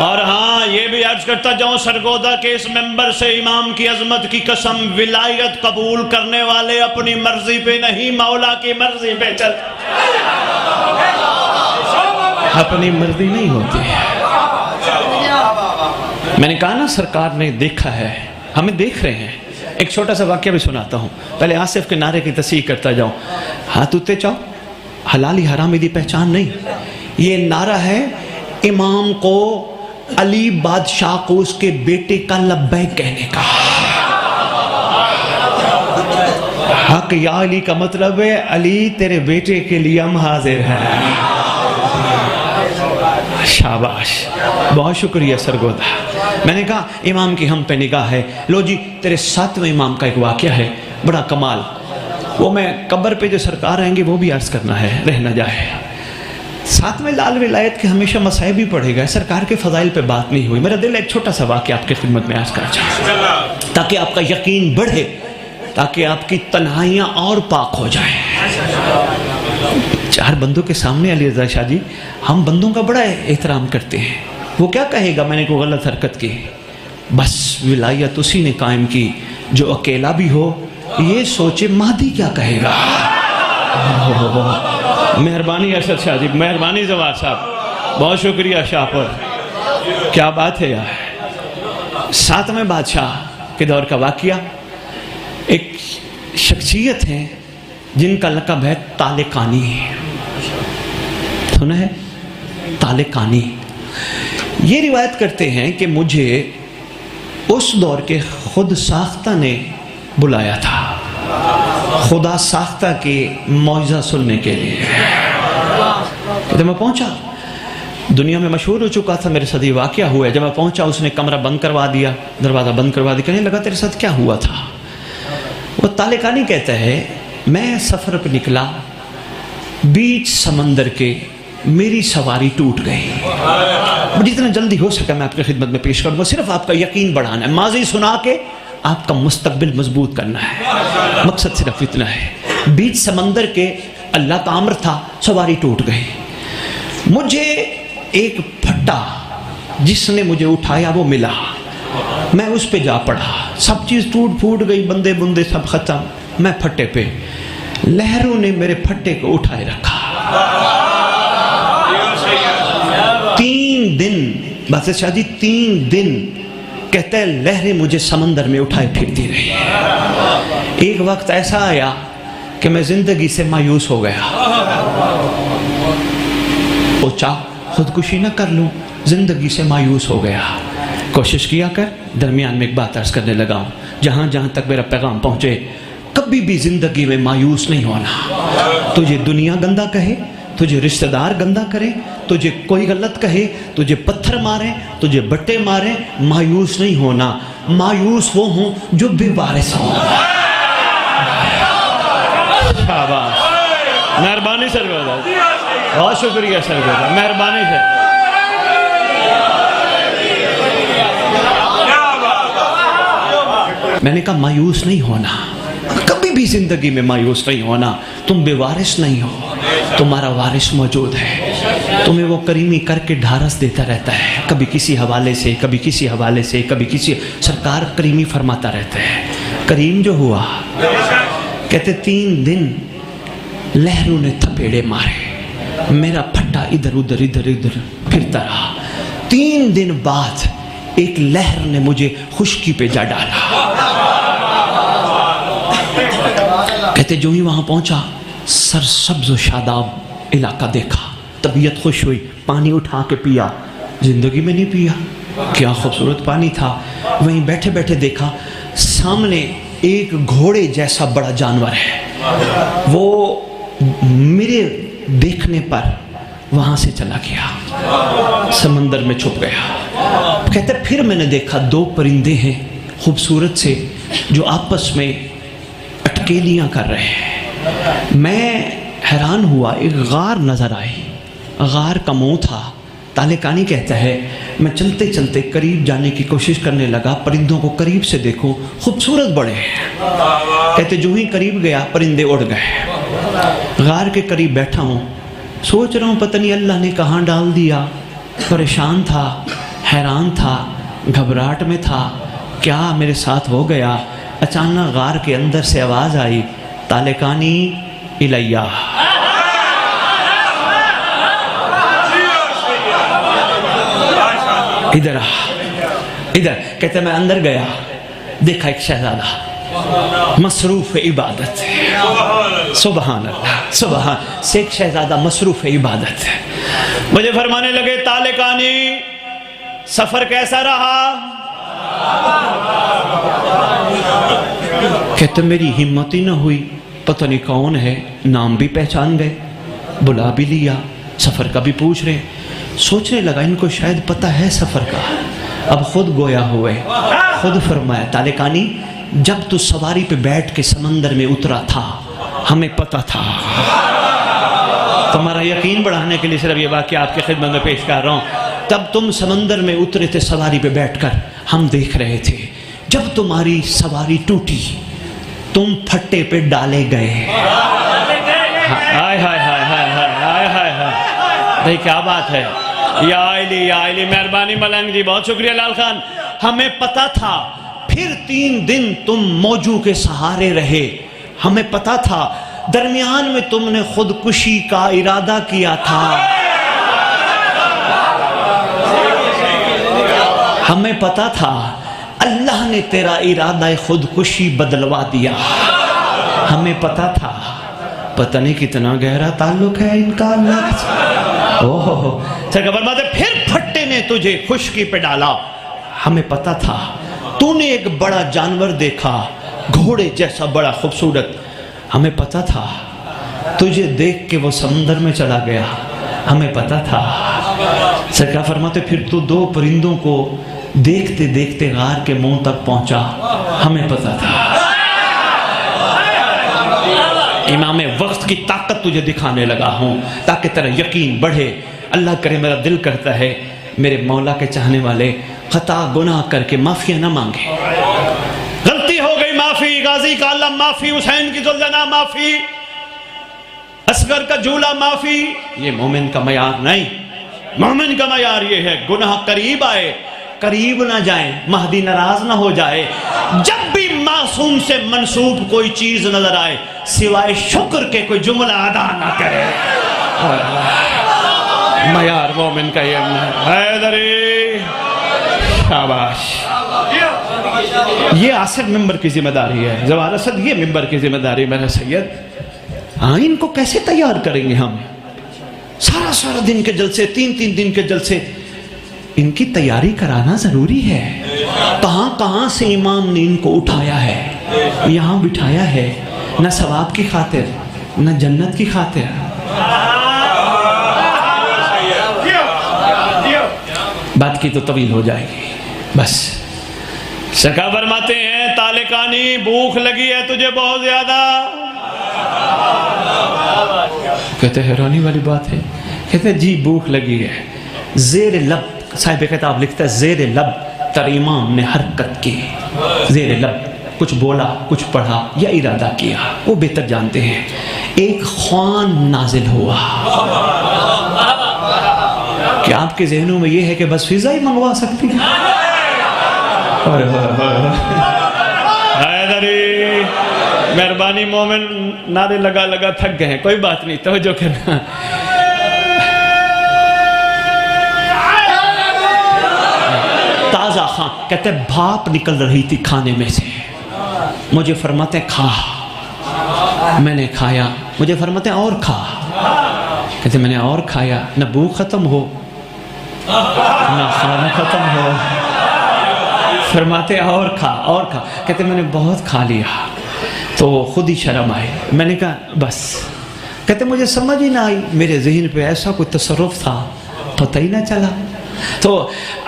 और हाँ, ये भी अर्ज करता जाऊं सरगोदा के इस मेंबर से, इमाम की अजमत की कसम, विलायत कबूल करने वाले अपनी मर्जी पे नहीं मौला की मर्जी पे चल, अपनी मर्जी नहीं होती। मैंने कहा ना सरकार ने देखा है, हमें देख रहे हैं। एक छोटा सा वाक्य भी सुनाता हूं, पहले आसिफ के नारे की तस्दीक करता जाऊं। हाथ उठते जाओ, हलाली हरामी दी पहचान नहीं, ये नारा है इमाम को, अली बादशाह को उसके बेटे का लब्बैक कहने का। हक या अली का मतलब है अली तेरे बेटे के लिए हम हाजिर हैं। शाबाश, बहुत शुक्रिया सरगोदा। मैंने कहा इमाम की हम पे निगाह है। लो जी, तेरे सातवें इमाम का एक वाकया है बड़ा कमाल, वो मैं कब्र पे जो सरकार आएंगे वो भी अर्ज करना है, रह न जाए। सातवें लाल विलायत के हमेशा मसाइब भी पढ़ेगा, सरकार के फजाइल पे बात नहीं हुई। मेरा दिल एक छोटा सा वाक़या आपके खिदमत में आज करना चाहता, ताकि आपका यकीन बढ़े, ताकि आपकी तन्हाइयाँ और पाक हो जाए। चार बंदों के सामने अली रज़ा शाह जी, हम बंदों का बड़ा एहतराम करते हैं, वो क्या कहेगा मैंने कोई गलत हरकत की, बस विलायत उसी ने कायम की जो अकेला भी हो, ये सोचे महदी क्या कहेगा। मेहरबानी अरशद शाह जी, मेहरबानी जवाद साहब, बहुत शुक्रिया शाह पर, क्या बात है यार। सातवें बादशाह के दौर का वाकया, एक शख्सियत है जिनका लक़ब है तालेकानी, सुना है तालेकानी। ये रिवायत करते हैं कि मुझे उस दौर के खुद साख्ता ने बुलाया था, खुदा साख्ता के मौइज़ा सुनने के लिए। जब मैं पहुंचा, दुनिया में मशहूर हो चुका था मेरे साथ ये वाकया हुआ है। जब मैं पहुंचा उसने कमरा बंद करवा दिया, दरवाज़ा बंद करवा दिया, कहने लगा तेरे साथ क्या हुआ था। वो तालेकानी कहता है मैं सफ़र पर निकला बीच समंदर के, मेरी सवारी टूट गई। जितना जल्दी हो सके मैं आपकी खिदमत में पेश करूंगा। सिर्फ आपका यकीन बढ़ाना है, माजी सुना के आपका मुस्तकबिल मजबूत करना है, मकसद सिर्फ इतना है। बीच समंदर के अल्लाह का अम्र था, सवारी टूट गई। मुझे एक फट्टा जिसने मुझे उठाया वो मिला, मैं उस पे जा पड़ा। सब चीज टूट फूट गई, बंदे बुंदे सब खत्म, मैं फट्टे पे। लहरों ने मेरे फट्टे को उठाए रखा। 3 दिन बादशाह जी, 3 दिन कहते हैं लहरें मुझे समंदर में उठाए फिरती रही। एक वक्त ऐसा आया कि मैं जिंदगी से मायूस हो गया। सोचा खुदकुशी न कर लूं, जिंदगी से मायूस हो गया। कोशिश किया कर। दरमियान में एक बात अर्ज करने लगा हूं, जहां जहां तक मेरा पैगाम पहुंचे, कभी भी जिंदगी में मायूस नहीं होना। तुझे दुनिया गंदा कहे, तुझे रिश्तेदार गंदा करे, तुझे कोई गलत कहे, तुझे पत्थर मारे, तुझे बट्टे मारे, मायूस नहीं होना। मायूस वो हूं जो बेवारिस हो। मेहरबानी सर, बहुत शुक्रिया सर, मेहरबानी सर। मैंने कहा मायूस नहीं होना, कभी भी जिंदगी में मायूस नहीं होना। तुम बेवारिस नहीं हो, तुम्हारा वारिस मौजूद है। तुम्हें वो करीमी करके ढारस देता रहता है, कभी किसी हवाले से, कभी किसी हवाले से, कभी किसी। सरकार करीमी फरमाता रहता है। करीम जो हुआ, कहते 3 दिन लहरों ने थपेड़े मारे, मेरा फट्टा इधर उधर इधर उधर फिरता रहा। 3 दिन बाद एक लहर ने मुझे खुश्की पे जा डाला। कहते जो ही वहां पहुंचा, सरसब्ज शादाब इलाका देखा, तबीयत खुश हुई, पानी उठा के पिया, जिंदगी में नहीं पिया। क्या खूबसूरत पानी था। वहीं बैठे बैठे देखा सामने एक घोड़े जैसा बड़ा जानवर है। वो मेरे देखने पर वहां से चला गया, समंदर में छुप गया। कहते फिर मैंने देखा 2 परिंदे हैं खूबसूरत से, जो आपस में अटकेलियां कर रहे हैं। मैं हैरान हुआ, एक गार नजर आई। गार का मुंह था, तालेकानी कहता है। मैं चलते चलते करीब जाने की कोशिश करने लगा, परिंदों को करीब से देखो, खूबसूरत बड़े हैं। कहते जो ही करीब गया, परिंदे उड़ गए। गार के करीब बैठा हूँ, सोच रहा हूँ पता नहीं अल्लाह ने कहाँ डाल दिया। परेशान था, हैरान था, घबराहट में था, क्या मेरे साथ हो गया। अचानक गार के अंदर से आवाज आई, तालेकानी इलैया। इधर आ, इधर। कहते मैं अंदर गया, देखा एक शहजादा मसरूफ इबादत है। सुबहान अल्लाह, सुबहान से एक शहजादा मसरूफ इबादत है। मुझे फरमाने लगे, तालेकानी सफर कैसा रहा। कहते मेरी हिम्मत ही ना हुई, पता नहीं कौन है, नाम भी पहचान गए, बुला भी लिया, सफर का भी पूछ रहे। सोचने लगा इनको शायद पता है सफर का। अब खुद गोया हुए, खुद फरमाया, तालेकानी जब तू सवारी पे बैठ के समंदर में उतरा था, हमें पता था। तुम्हारा यकीन बढ़ाने के लिए सिर्फ ये वाक़या आपकी खिदमत में पेश कर रहा हूँ। तब तुम समंदर में उतरे थे सवारी पे बैठकर, हम देख रहे थे। जब तुम्हारी सवारी टूटी, तुम फट्टे पे डाले गए। हाय हाय हाय हाय हाय हाय हाय, भाई क्या बात है। या आइली, मेहरबानी मलंग जी, बहुत शुक्रिया लाल खान। हमें पता था। फिर 3 दिन तुम मौजू के सहारे रहे, हमें पता था। दरमियान में तुमने खुदकुशी का इरादा किया था, हमें पता था। अल्लाह ने तेरा इरादा खुदकुशी बदलवा दिया, हमें पता था। पता नहीं कितना गहरा ताल्लुक है इनका अल्लाह से। ओहो, फिर फट्टे ने तुझे खुशकी पे डाला, हमें पता था। तूने एक बड़ा जानवर देखा, घोड़े जैसा बड़ा खूबसूरत, हमें पता था। तुझे देख के वो समंदर में चला गया, हमें पता था। सरकार फरमाते फिर तू 2 परिंदों को देखते देखते गार के मुंह तक पहुंचा, हमें पता था। इमाम वक्त की ताकत तुझे दिखाने लगा हूँ ताकि तेरा यकीन बढ़े। अल्लाह करे, मेरा दिल करता है मेरे मौला के चाहने वाले खता गुनाह करके माफिया ना मांगे। गलती हो गई माफी, गाजी का अल्लाह माफी, हुसैन की जुल्जना माफी, असगर का झूला माफी। ये मोमिन का मयार नहीं। मोमिन का मयार ये है गुनाह करीब आए, करीब ना जाए, महदी नाराज ना हो जाए। जब भी मासूम से मंसूब कोई चीज नजर आए सिवाय शुक्र के कोई जुमला अदा ना करे। मयार मोमिन का ये हैदरी, शाबाश। ये आसिफ मिंबर की जिम्मेदारी है, जवाहर असद ये मिंबर की जिम्मेदारी मेरा सैयद। हाँ, इनको कैसे तैयार करेंगे हम? सारा सारा दिन के जलसे, 3-3 दिन के जलसे, इनकी तैयारी कराना जरूरी है। कहां कहां से इमाम ने इनको उठाया है, यहां बिठाया है, न सवाब की खातिर न जन्नत की खातिर। बात की तो तवील हो जाएगी। बस सरकार फरमाते हैं, तालिकानी भूख लगी है तुझे बहुत ज्यादा। कहते हैरानी वाली बात है। कहते जी भूख लगी है। जेर लब, साहिब किताब लिखता है, जेर लब तरीमाम ने हरकत की। जेर लब कुछ बोला, कुछ पढ़ा या इरादा किया, वो बेहतर जानते हैं। एक ख्वान नाजिल हुआ। क्या आपके जहनों में ये है कि बस फिजा ही मंगवा सकती है? मेहरबानी मोमिन नारे लगा लगा थक गए हैं, कोई बात नहीं, तवज्जो करना। ताजा खां कहते भाप निकल रही थी खाने में से। मुझे फरमाते खा, मैंने खाया। मुझे फरमाते और खा। कहते मैंने और खाया, न भूख खत्म हो न खाना खत्म हो। फरमाते और खा और खा। कहते मैंने बहुत खा लिया तो खुद ही शर्म आई। मैंने कहा बस। कहते मुझे समझ ही ना आई, मेरे जहन पे ऐसा कोई तसर्रुफ था, पता ही ना चला। तो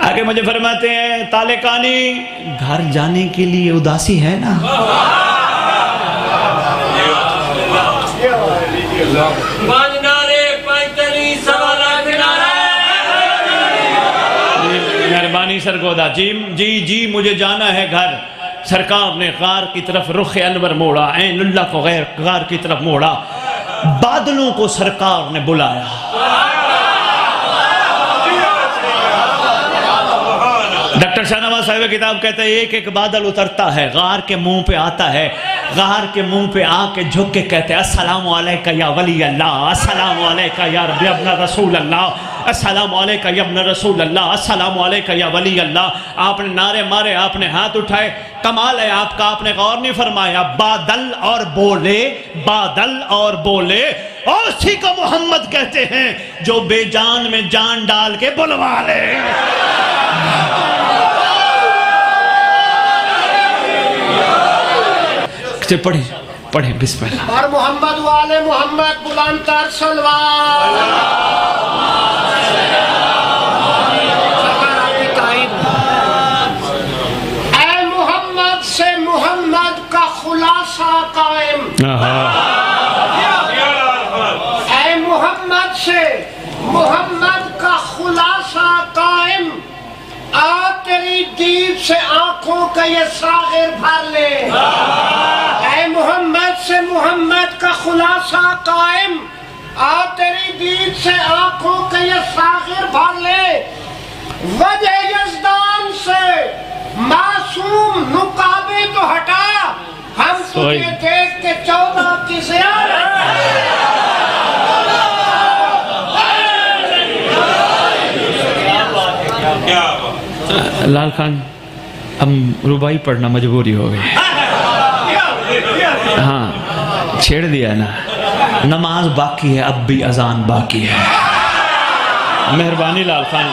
आगे मुझे फरमाते हैं, तालिकानी घर जाने के लिए उदासी है ना? मेहरबानी सरगोदा जी, जी जी मुझे जाना है घर। सरकार ने गार की तरफ रुख अनवर मोड़ा, ऐनुल्लाह को गैर गार की तरफ मोड़ा। बादलों को सरकार ने बुलाया। डॉक्टर शाहनवाज साहिब किताब कहते हैं, एक एक बादल उतरता है, गार के मुंह पे आता है। गार के मुंह पे आके झुक के कहते हैं, अस्सलामु अलैका या वली अल्लाह, अस्सलामु अलैका या इब्न रसूल अल्लाह, अस्सलामु अलैका या इब्न रसूल अल्लाह, अस्सलामु अलैका या वली अल्लाह। आपने नारे मारे, आपने हाथ उठाए। कमाल है आपका, आपने गौर नहीं फरमाया। बादल और बोले, बादल और बोले। और उसी को मोहम्मद कहते हैं जो बेजान में जान डाल के बुलवा ले। पढ़े पढ़े बिस्मिल्लाह। और मोहम्मद वाले मोहम्मद बुलंदतर सलवात। ऐ मोहम्मद से मोहम्मद का खुलासा कायम। ऐ मोहम्मद से मोहम्मद का खुलासा कायम। आ तेरी दीद से आंखों का ये सागिर भर ले। ऐ मोहम्मद से मोहम्मद का खुलासा कायम। आ तेरी दीद से आंखों का ये सागिर भर ले। वजह यज़दान से मासूम नुकाबे तो हटा, हम तुझे देख के 14 की लाल खान हम रुबाई पढ़ना मजबूरी हो गई। हाँ छेड़ दिया ना। नमाज बाकी है, अब भी अजान बाकी है। मेहरबानी लाल खान,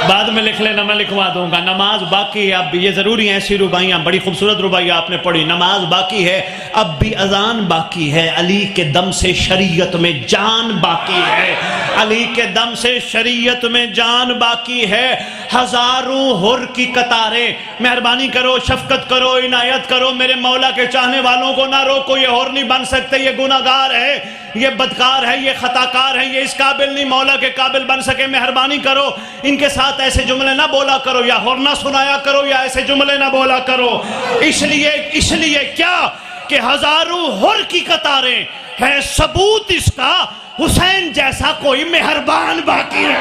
बाद में लिख लेना, मैं लिखवा दूंगा। नमाज बाकी है अब भी, ये जरूरी है। ऐसी रुबाइयाँ, बड़ी खूबसूरत रुबाइयाँ आपने पढ़ी। नमाज बाकी है, अब भी अजान बाकी है। अली के दम से शरीयत में जान बाकी है। अली के दम से शरीयत में जान बाकी है। हजारों हुर की कतारें। मेहरबानी करो, शफकत करो, इनायत करो, मेरे मौला के चाहने वालों को ना रोको। ये हुर नहीं बन सकते, ये गुनाहगार है, ये बदकार है, ये खताकार है, ये इस काबिल नहीं मौला के काबिल बन सके। मेहरबानी करो, इनके साथ ऐसे जुमले ना बोला करो, या हुर ना सुनाया करो, या ऐसे जुमले ना बोला करो। इसलिए क्या कि हजारों हुर की कतारें है, सबूत इसका हुसैन जैसा कोई मेहरबान बाकी है।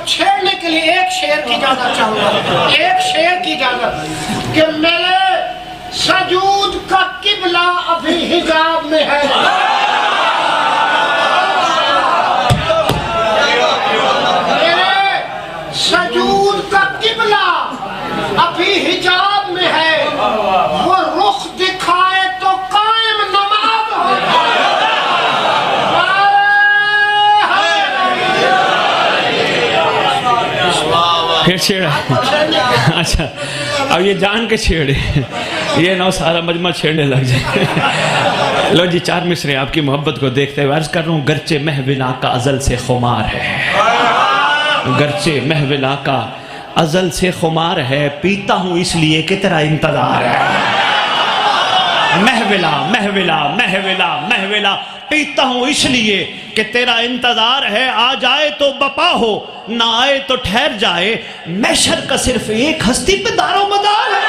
छेड़ने के लिए एक शेर की इजाजत चाहूंगा, एक शेर की इजाजत कि मेरे सजूद का किबला अभी हिजाब में है। मेरे सजूद का किबला अभी हिजाब में है, वो रुख दिखाए तो कायम नमाज हो। फिर छेड़ा। अच्छा, अब ये जान के छेड़े, ये ना सारा मजमा छेड़ने लग जाए। लो जी, 4 मिसरे आपकी मोहब्बत को देखते हुए अर्ज कर रहा हूँ। गर्चे महविला का अजल से खुमार है, गर्चे महविला का अजल से खुमार है, पीता हूँ इसलिए कि तेरा इंतजार है। महविला महविला महविला महविला, पीता हूँ इसलिए कि तेरा इंतजार है। आ जाए तो बपा हो, ना आए तो ठहर जाए, महशर का सिर्फ एक हस्ती पे दारो मदार है।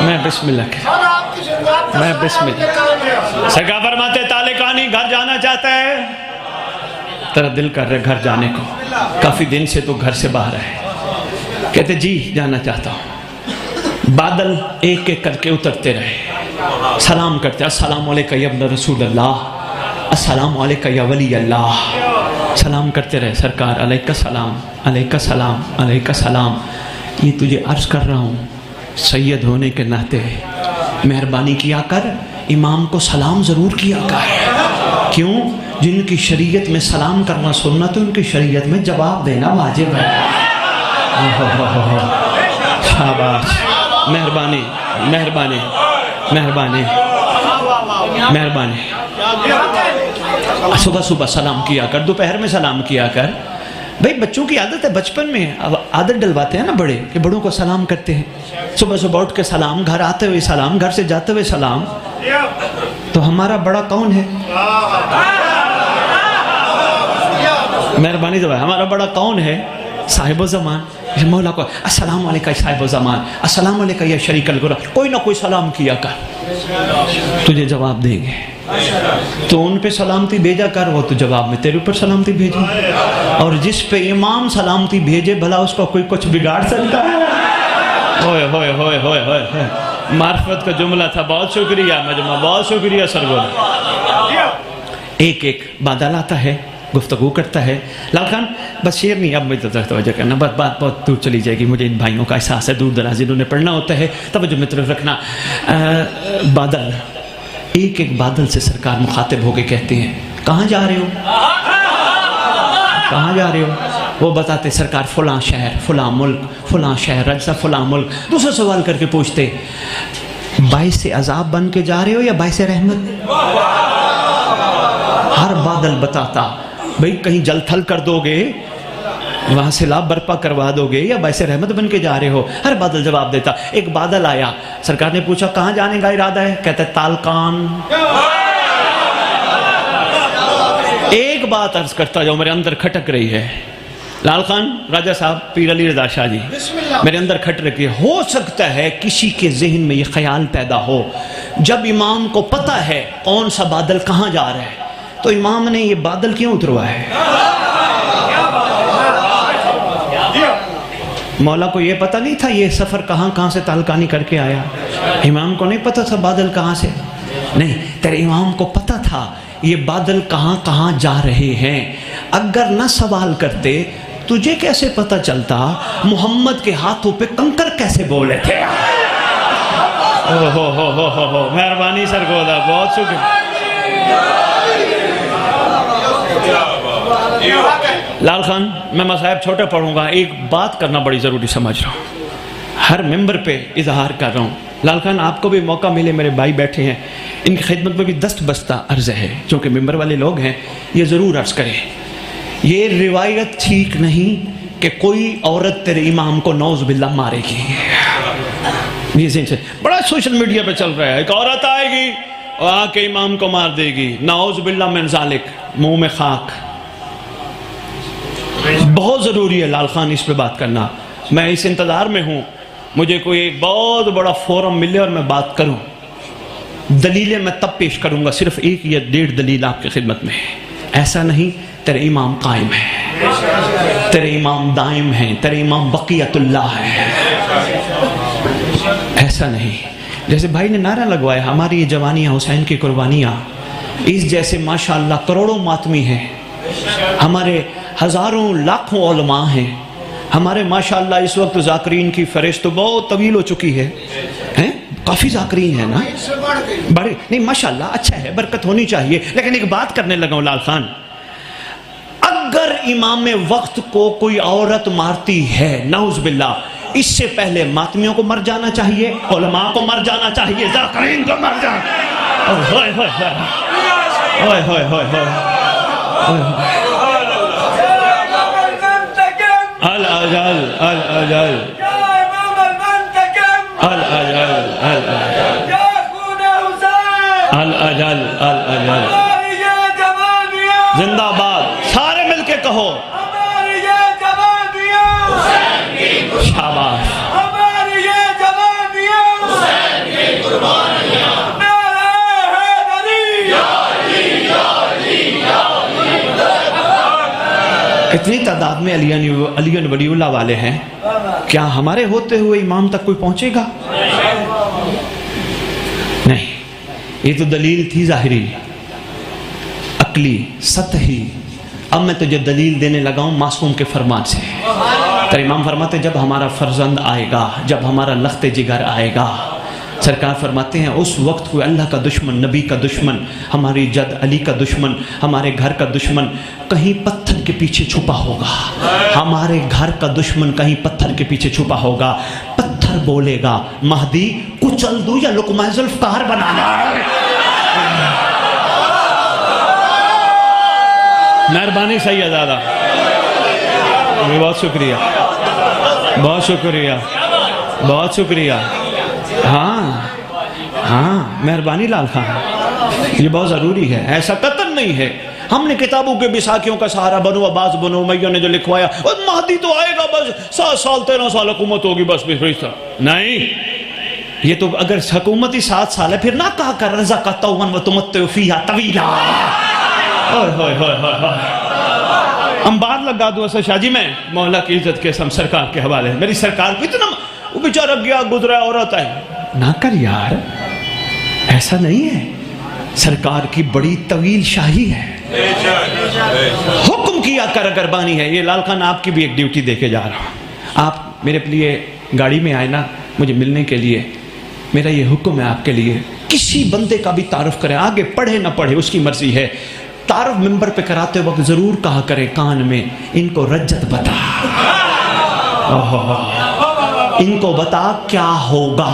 मैं बिस्मिल्लाह मैं बिस्मिल्लाह सगा फरमाते ताले कहानी घर जाना चाहता है, तेरा दिल कर रहा है घर जाने को, काफी दिन से तो घर से बाहर है। कहते जी जाना चाहता हूँ। बादल एक एक करके उतरते रहे, सलाम करते, अस्सलाम वालेकुम या इब्न रसूल अल्लाह, अस्सलाम वालेकुम या वली अल्लाह। सलाम करते रहे, सरकार अलैका सलाम, अलैका सलाम, अलैका सलाम। ये तुझे अर्ज कर रहा हूँ, सैयद होने के नाते मेहरबानी किया कर, इमाम को सलाम ज़रूर किया कर। क्यों? जिनकी शरीयत में सलाम करना सुन्नत है, उनकी शरीयत में जवाब देना वाजिब है। शाबाश, मेहरबानी मेहरबानी मेहरबानी मेहरबानी। सुबह सुबह सलाम किया कर, दोपहर में सलाम किया कर। भाई बच्चों की आदत है, बचपन में अब आदत डलवाते हैं ना बड़े, कि बड़ों को सलाम करते हैं। सुबह सुबह उठ के सलाम, घर आते हुए सलाम, घर से जाते हुए सलाम। तो हमारा बड़ा कौन है? मेहरबानी दबा, हमारा बड़ा कौन है? साहिबो ज़मान। मौला को अस्सलाम वालेकुम साहिबो ज़मान, अस्सलाम वालेकुम या शरीकल गुरा, कोई ना कोई सलाम किया कर, तुझे जवाब देंगे। तो उन पे सलामती भेजा कर, वो तो जवाब में तेरे ऊपर सलामती भेजे। और जिस पे इमाम सलामती भेजे, भला उसको कोई कुछ बिगाड़ सकता है? होए होए होए होए होए, मार्फत का जुमला था। बहुत शुक्रिया मजमा, बहुत शुक्रिया सरगोर। एक एक बादल आता है, गुफ्तगू करता है। लाल खान बस शेर नहीं, अब मुझे तवज्जो करना, बस बात बहुत दूर चली जाएगी। मुझे इन भाइयों का एहसास है, दूर दराज इन्होंने पढ़ना होता है, तवज्जो में तरफ रखना। बादल, एक एक बादल से सरकार मुखातिब होके कहते हैं, कहाँ जा रहे हो, कहाँ जा रहे हो? वो बताते, सरकार फलां शहर, फलां मुल्क, फलां शहर, रजसा फलां मुल्क। दूसरा सवाल करके पूछते, बाइस से अजाब बन के जा रहे हो या बाइस से रहमत? हर बादल बताता, भाई कहीं जल थल कर दोगे, वहां से लाभ बर्पा करवा दोगे, या वैसे रहमत बन के जा रहे हो? हर बादल जवाब देता। एक बादल आया, सरकार ने पूछा कहाँ जाने का इरादा है? कहता है तालकान। एक बात अर्ज करता जाओ, मेरे अंदर खटक रही है। लाल खान राजा साहब, पीर अली रजा शाह जी, मेरे अंदर खट रही है। हो सकता है किसी के जहन में ये ख्याल पैदा हो, जब इमाम को पता है कौन सा बादल कहाँ जा रहा है, तो इमाम ने ये बादल क्यों उतरवा है? मौला को ये पता नहीं था ये सफ़र कहाँ कहाँ से तालकानी करके आया? इमाम को नहीं पता था बादल कहाँ से? नहीं, तेरे इमाम को पता था ये बादल कहाँ कहाँ जा रहे हैं। अगर ना सवाल करते तुझे कैसे पता चलता मोहम्मद के हाथों पे कंकर कैसे बोले थे? हो मेहरबानी सरगोदा, बहुत शुक्रिया। लाल खान, मैं मसाहब छोटा पढ़ूंगा, एक बात करना बड़ी ज़रूरी समझ रहा हूँ, हर मेंबर पे इजहार कर रहा हूँ। लाल खान, आपको भी मौका मिले, मेरे भाई बैठे हैं, इनकी खिदमत में भी दस्त बस्ता अर्ज़ है, चूँकि मेंबर वाले लोग हैं, ये ज़रूर अर्ज़ करें। ये रिवायत ठीक नहीं कि कोई औरत तेरे इमाम को नौज़ बिल्लाह मारेगी। ये से बड़ा सोशल मीडिया पे चल रहा है, एक औरत आएगी और आके इमाम को मार देगी, नौज़ बिल्लाह मिन ज़ालिक, मुँह में खाक। बहुत ज़रूरी है लाल खान इस पे बात करना। मैं इस इंतज़ार में हूँ, मुझे कोई एक बहुत बड़ा फोरम मिले और मैं बात करूँ। दलीलें मैं तब पेश करूँगा, सिर्फ एक या 1.5 दलील आपकी खिदमत में है। ऐसा नहीं, तेरे इमाम कायम है, तेरे इमाम दाइम हैं, तेरे इमाम बक़ियतुल्लाह है। ऐसा नहीं, जैसे भाई ने नारा लगवाया, हमारी ये जवानियाँ हुसैन की कुर्बानियाँ, इस जैसे माशाअल्लाह करोड़ों मातमी हैं, हमारे हज़ारों लाखों उलमा हैं, हमारे माशाअल्लाह इस वक्त ज़ाकरीन की फ़हरिस्त तो बहुत तवील हो चुकी है, हैं? काफ़ी ज़ाकरीन है ना, बड़े नहीं माशाअल्लाह, अच्छा है, बरकत होनी चाहिए। लेकिन एक बात करने लगा हूँ लाल खान, अगर इमाम वक्त को कोई औरत मारती है, नाउज़ बिल्लाह, इससे पहले मातमियों को मर जाना चाहिए, उलमा को मर जाना चाहिए, ज़ाकरीन को मर जाना। होय होय होय होय होय होय अल अजल अल अजल अल अजल अल अजल अल अजल जिंदाबाद, सारे मिलके कहो शाबाश। इतनी तादाद में अलियन वलीउल्लाह वाले हैं, क्या हमारे होते हुए इमाम तक कोई पहुंचेगा? नहीं, ये तो दलील थी ज़ाहिरी, अकली, सतही। अब मैं तुझे दलील देने लगा हूं मासूम के फरमान से। तेरे इमाम फरमाते, जब हमारा फर्जंद आएगा, जब हमारा लख्ते जिगर आएगा, सरकार फरमाते हैं उस वक्त कोई अल्लाह का दुश्मन, नबी का दुश्मन, हमारी जद अली का दुश्मन, हमारे घर का दुश्मन कहीं पत्थर के पीछे छुपा होगा। हमारे घर का दुश्मन कहीं पत्थर के पीछे छुपा होगा। पत्थर बोलेगा, महदी कुचल दूं या लुकमा जुल्फ़कार बनाना है। मेहरबानी सैयदादा, बहुत शुक्रिया, बहुत शुक्रिया, बहुत शुक्रिया। हाँ हाँ, मेहरबानी लाल खान, ये बहुत ज़रूरी है, ऐसा कतन नहीं है। हमने किताबों के बिसाखियों का सहारा बनो अब्बास बनो मैया ने जो लिखवाया, और महदी तो आएगा बस 7 साल 13 साल हुकूमत होगी बस, नहीं, ये तो अगर हुकूमत ही 7 साल है, फिर ना कहा कर रज़ा का तौवन व तुमत्तु फ़ीहा तवीला। अंबार लगा दूं ऐसा शाजी में, मौला की इज्जत के सम सरकार के हवाले, मेरी सरकार को इतना, वो बेचारा गया गुजरा औरत है ना कर यार, ऐसा नहीं है। सरकार की बड़ी तवील शाही है, हुक्म किया कर अगरबानी है। ये लाल खान आपकी भी एक ड्यूटी देके जा रहा हूं। आप मेरे लिए गाड़ी में आए ना मुझे मिलने के लिए, मेरा ये हुक्म है आपके लिए, किसी बंदे का भी तारुफ करें, आगे पढ़े ना पढ़े उसकी मर्जी है, तारुफ मिंबर पे कराते वक्त जरूर कहा करें कान में, इनको रज्जत बता, इनको बता क्या होगा,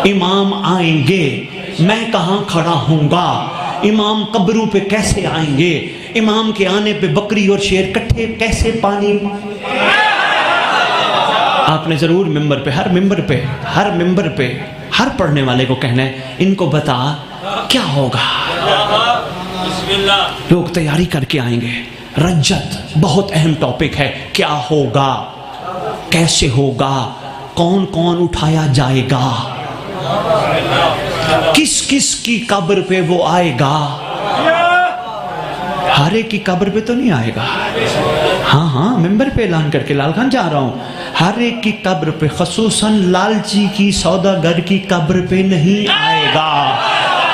इमाम आएंगे मैं कहां खड़ा हूंगा, इमाम कब्रों पे कैसे आएंगे, इमाम के आने पे बकरी और शेर इकट्ठे कैसे पानी। आपने जरूर मिंबर पे, हर मिंबर पे, हर मिंबर पे हर पढ़ने वाले को कहना है, इनको बता क्या होगा। लोग तैयारी करके आएंगे। रज्जत बहुत अहम टॉपिक है, क्या होगा, कैसे होगा, कौन कौन उठाया जाएगा, किस किस की कब्र पे वो आएगा। हर एक की कब्र पे तो नहीं आएगा, हाँ हाँ मिंबर पे ऐलान करके लाल खान जा रहा हूँ, हर एक की कब्र पे, खसूसन लालची की सौदागर की कब्र पे नहीं आएगा।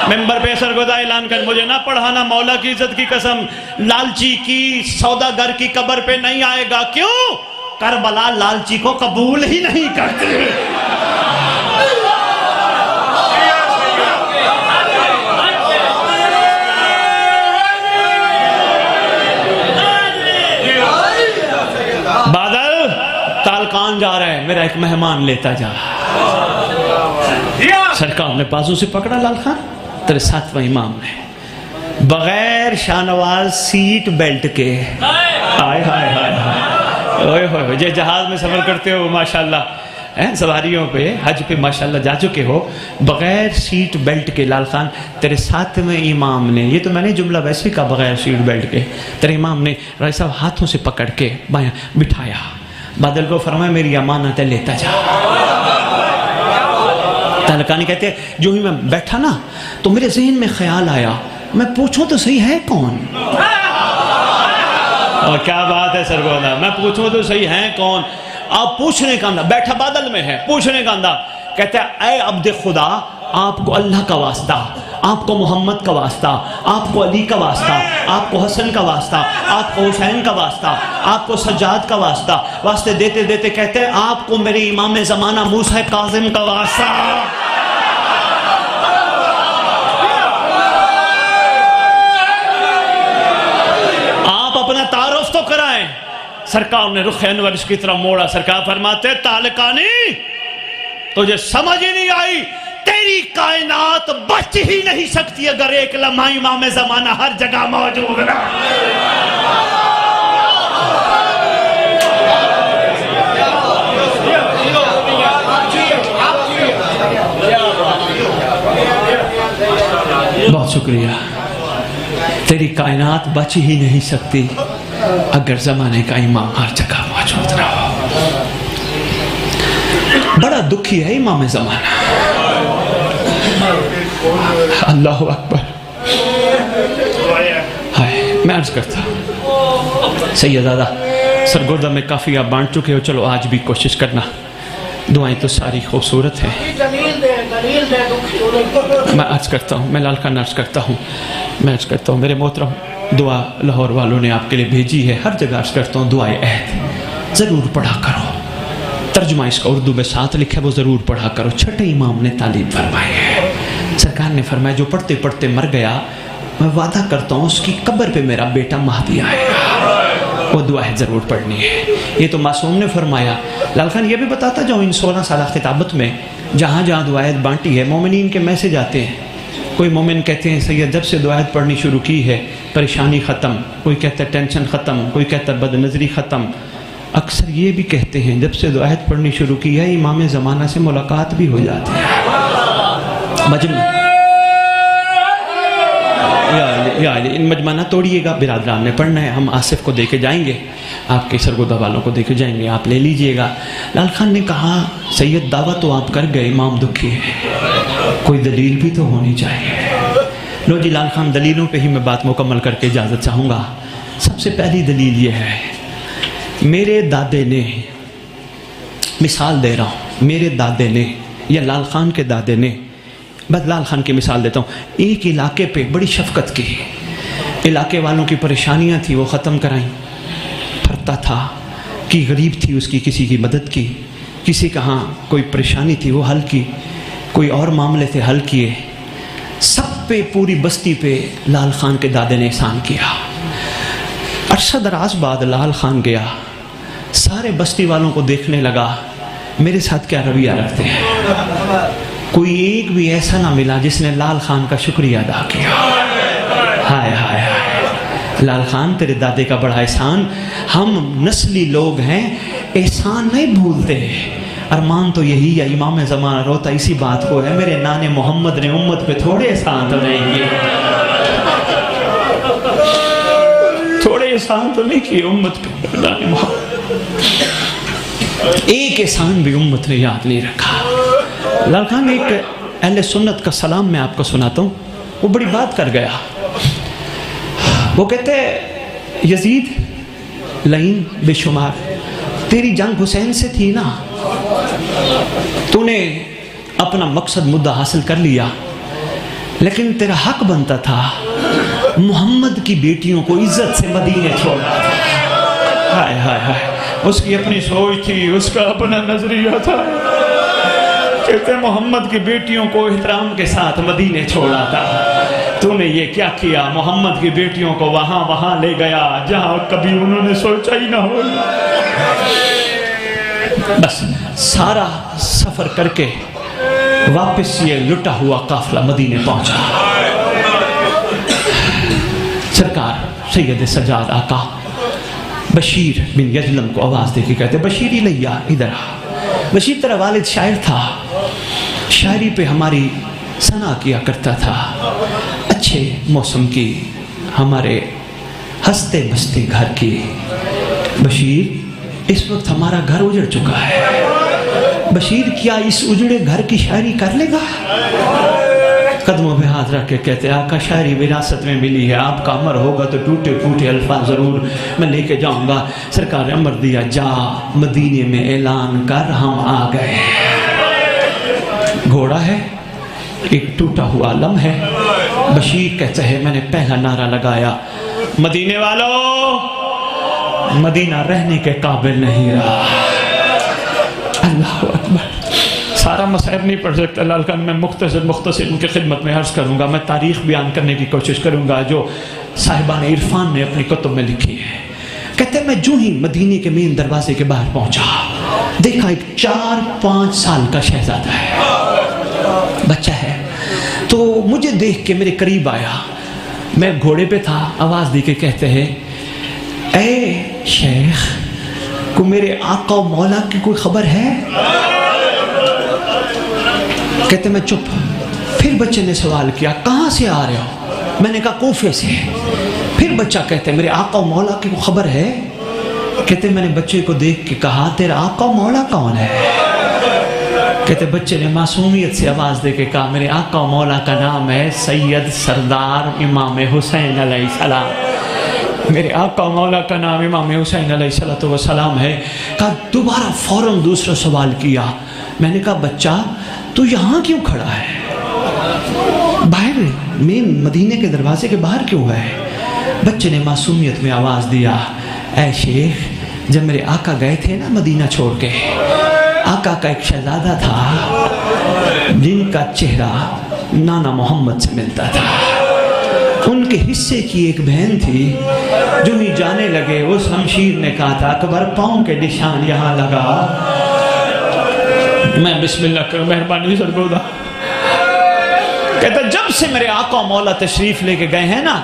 मेंबर पे सरगोदा ऐलान कर, मुझे ना पढ़ाना, मौला की इज्जत की कसम, लालची की सौदागर की कब्र पे नहीं आएगा। क्यों? करबला लालची को कबूल ही नहीं करती। बादल तालकान जा रहा है, मेरा एक मेहमान लेता जा। सरकार ने बाजू से पकड़ा, लाल खान तेरे सातवां इमाम ने बगैर शाहनवाज सीट बेल्ट के, हाय हाय हाय हाय, ओए होए, जे जहाज में सफर करते हो माशाल्लाह, सवारियों पे हज पे माशाल्लाह जा चुके हो, बगैर सीट बेल्ट के लाल खान तेरे सातवें इमाम ने, ये तो मैंने जुमला वैसे का बगैर सीट बेल्ट के, तेरे इमाम ने राय साहब हाथों से पकड़ के बाया बिठाया। बादल को फरमाया मेरी अमानत है, लेता जा। तालकानी कहते हैं जो ही मैं बैठा ना तो मेरे जहन में ख्याल आया, मैं पूछूं तो सही है कौन? और क्या बात है सरगोदा, मैं पूछूं तो सही है कौन? आप पूछने का अंदा, बैठा बादल में है, पूछने का अंदा, कहते हैं ऐ अब्दे खुदा, आपको अल्लाह का वास्ता, आपको मोहम्मद का वास्ता, आपको अली का वास्ता, आपको हसन का वास्ता, आपको हुसैन का वास्ता, आपको सज्जाद का वास्ता, वास्ते देते देते कहते हैं आपको मेरे इमाम ज़माना मूसा काज़िम का वास्ता। आप अपना तारुफ तो कराएं। सरकार ने रुख अनवर की तरफ मोड़ा। सरकार फरमाते तालकानी तुझे समझ ही नहीं आई, तेरी कायनात बच ही नहीं सकती अगर एक लम्हा इमाम ज़माना हर जगह मौजूद ना। बहुत शुक्रिया। तेरी कायनात बच ही नहीं सकती अगर जमाने का इमाम हर जगह मौजूद ना हो। बड़ा दुखी है इमाम ज़माना। अल्लाह अकबर। हाय, मैं अर्ज करता सैयदादा सरगोदा में काफ़ी आप बांट चुके हो, चलो आज भी कोशिश करना। दुआएं तो सारी खूबसूरत हैं। मैं अर्ज करता हूँ, मैं लाल खान अर्ज करता हूँ, मैं अर्ज करता हूँ मेरे मोहतरम, दुआ लाहौर वालों ने आपके लिए भेजी है, हर जगह अर्ज करता हूँ दुआए अहद ज़रूर पढ़ा करो। तर्जुमा इसका उर्दू में साथ लिखा है, वो ज़रूर पढ़ा करो। छठे इमाम ने तालीम फरमाई है। सरकार ने फरमाया जो पढ़ते पढ़ते मर गया, मैं वादा करता हूँ उसकी कब्र पे मेरा बेटा महदी आएगा, वो दुआ ज़रूर पढ़नी है। ये तो मासूम ने फरमाया। लाल खान ये भी बताता जाओ, इन 16 साल खिताबत में जहाँ जहाँ दुआएत बांटी है, मोमिनीन के मैसेज आते हैं। कोई मोमिन कहते हैं सैयद जब से दुआएत पढ़नी शुरू की है परेशानी ख़त्म, कोई कहता है टेंशन ख़त्म, कोई कहता है बदनज़री ख़त्म। अक्सर ये भी कहते हैं जब से दुआएत पढ़नी शुरू की है इमाम ज़माना से मुलाकात भी हो जाती है। इन मजमाना तोड़िएगा, बिरादरान ने पढ़ना है, हम आसिफ को देके जाएंगे, आपके सरगोदा वालों को देके जाएंगे, आप ले लीजिएगा। लाल खान ने कहा सैयद दावा तो आप कर गए, इमाम दुखी है, कोई दलील भी तो होनी चाहिए। लो जी लाल खान, दलीलों पे ही मैं बात मुकम्मल करके इजाज़त चाहूँगा। सबसे पहली दलील ये है, मेरे दादे ने, मिसाल दे रहा हूँ, मेरे दादे ने या लाल खान के दादे ने, बस लाल खान की मिसाल देता हूँ, एक इलाके पे बड़ी शफकत की, इलाके वालों की परेशानियाँ थी वो ख़त्म कराई, फरता था कि गरीब थी उसकी किसी की मदद की, किसी कहाँ कोई परेशानी थी वो हल की, कोई और मामले थे हल किए, सब पे पूरी बस्ती पे लाल खान के दादे ने एहसान किया। अरसा दराज बाद लाल खान गया, सारे बस्ती वालों को देखने लगा मेरे साथ क्या रवैया रखते हैं, कोई एक भी ऐसा ना मिला जिसने लाल खान का शुक्रिया अदा किया। हाय हाय हाय, लाल खान तेरे दादे का बड़ा एहसान, हम नस्ली लोग हैं, एहसान नहीं भूलते। अरमान तो यही है, इमाम ज़माना रोता इसी बात को है, मेरे नाने मोहम्मद ने उम्मत पे थोड़े एहसान तो नहीं किए, थोड़े एहसान तो नहीं किए उम्मत पे, नाने मोहम्मद एक एहसान भी उम्मत ने याद नहीं रखा। लाल खान एक अहले सुन्नत का सलाम मैं आपको सुनाता हूँ, वो बड़ी बात कर गया। वो कहते यजीद लईन बेशुमार, तेरी जंग हुसैन से थी ना, तूने अपना मकसद मुद्दा हासिल कर लिया, लेकिन तेरा हक बनता था मोहम्मद की बेटियों को इज्जत से मदीने छोड़ना था। हाय हाय हाय, उसकी अपनी सोच थी, उसका अपना नजरिया था। कहते मोहम्मद की बेटियों को एहतराम के साथ मदीने छोड़ा था। तूने ये क्या किया? मोहम्मद की बेटियों को वहां ले गया जहां कभी उन्होंने सोचा ही ना हो। बस सारा सफर करके वापस ये लुटा हुआ काफिला मदीने पहुंचा। सरकार सैयद सज्जाद आका बशीर बिन यजलम को आवाज देके कहते बशीर इलैया, इधर आ। बशीर तेरा वालिद शायर था, शायरी पे हमारी सना किया करता था। अच्छे मौसम की, हमारे हंसते बसते घर की। बशीर इस वक्त हमारा घर उजड़ चुका है। बशीर क्या इस उजड़े घर की शायरी कर लेगा? कदमों में हाथ रख के कहते आका शायरी विरासत में मिली है, आपका अमर होगा तो टूटे फूटे अल्फाज जरूर मैं लेके जाऊंगा। सरकार ने अमर दिया, जा मदीने में ऐलान कर हम आ गए। घोड़ा है, एक टूटा हुआ अलम है। बशीर कहते हैं मैंने पहला नारा लगाया, मदीने वालों, मदीना रहने के काबिल नहीं रहा। अल्लाह अकबर। सारा मसाइब नहीं पढ़ सकता लाल खान, मैं मुख्तसर उनकी खिदमत में अर्ज करूंगा। मैं तारीख बयान करने की कोशिश करूंगा जो साहिबान इरफान ने अपनी कुतुब में लिखी है। कहते मैं जो ही मदीने के मेन दरवाजे के बाहर पहुंचा, देखा एक 4-5 साल का शहजादा है, बच्चा है। तो मुझे देख के मेरे करीब आया, मैं घोड़े पे था, आवाज दी के कहते हैं ए शेख को मेरे आका और मौला की कोई खबर है? कहते मैं चुप। फिर बच्चे ने सवाल किया कहाँ से आ रहे हो? मैंने कहा कोफे से। फिर बच्चा कहते मेरे आका और मौला की कोई खबर है? कहते मैंने बच्चे को देख के कहा तेरा आका और मौला कौन है? कहते बच्चे ने मासूमियत से आवाज दे के कहा मेरे आका और मौला का नाम है सैयद सरदार इमाम हुसैन अलैहिस्सलाम। मेरे आका और मौला का नाम इमाम हुसैन अलैहिस्सलाम है। कहा दोबारा फौरन दूसरा सवाल किया। मैंने कहा बच्चा तू यहाँ क्यों खड़ा है? बाहर मेन मदीने के दरवाजे के बाहर क्यों है? बच्चे ने मासूमियत में आवाज दिया ऐ शेख, जब मेरे आका गए थे ना मदीना छोड़ के, आका का एक शहजादा था जिनका चेहरा नाना मोहम्मद से मिलता था। उनके हिस्से की एक बहन थी, जो ही जाने लगे उस शमशीर ने कहा था अकबर पाँव के निशान यहाँ लगा। मैं बिस्मिल्लाह कर मेहरबानी सरगोदा। कहता जब से मेरे आका मौला तशरीफ लेके गए हैं ना,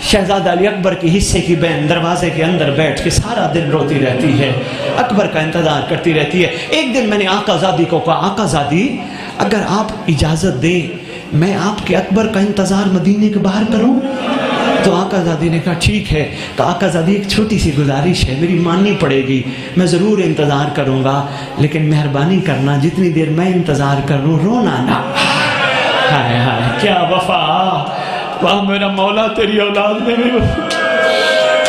शहजादा अली अकबर के हिस्से की बहन दरवाजे के अंदर बैठ के सारा दिन रोती रहती है, अकबर का इंतजार करती रहती है। एक दिन मैंने आकाजादी को कहा आकाजादी अगर आप इजाजत दें मैं आपके अकबर का इंतजार मदीने के बाहर करूं? तो आकाजादी ने कहा ठीक है। तो आकाजादी एक छोटी सी गुजारिश है, मेरी माननी पड़ेगी, मैं ज़रूर इंतज़ार करूँगा, लेकिन मेहरबानी करना जितनी देर मैं इंतज़ार करूँ रोना ना। हाय हाय क्या वफा, वाह मेरा मौला तेरी औलाद में भी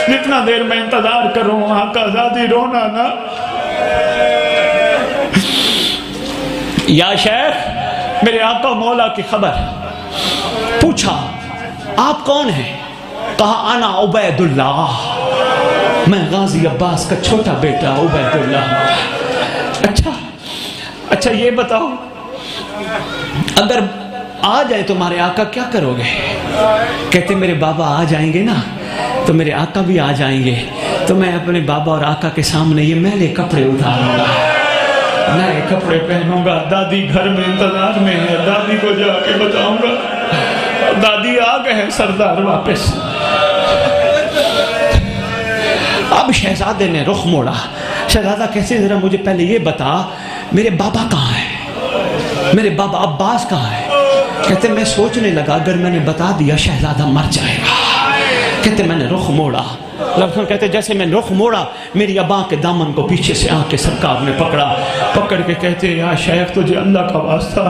जितना देर मैं इंतज़ार करूँ आकाजादी रोना ना। या शेख मेरे आका मौला की खबर। पूछा आप कौन हैं? कहा आना उबैदुल्लाह, मैं गाजी अब्बास का छोटा बेटा उबैदुल्लाह। अच्छा ये बताओ अगर आ जाए तुम्हारे आका क्या करोगे? कहते मेरे बाबा आ जाएंगे ना तो मेरे आका भी आ जाएंगे, तो मैं अपने बाबा और आका के सामने ये मैले कपड़े उतारूंगा, नए कपड़े पहनूंगा। दादी घर में इंतजार में है, दादी को जाके बताऊंगा दादी आ गए हैं सरदार वापस। अब शहजादे ने रुख मोड़ा। शहजादा कैसे जरा मुझे पहले ये बता मेरे बाबा कहाँ हैं, मेरे बाबा अब्बास कहाँ हैं? कहते मैं सोचने लगा अगर मैंने बता दिया शहजादा मर जाएगा। कहते मैंने रुख मोड़ा। कहते जैसे मैं रुख मोड़ा मेरी अबा के दामन को पीछे से आके सरकार ने पकड़ के कहते यार शेख तुझे अल्लाह का वास्ता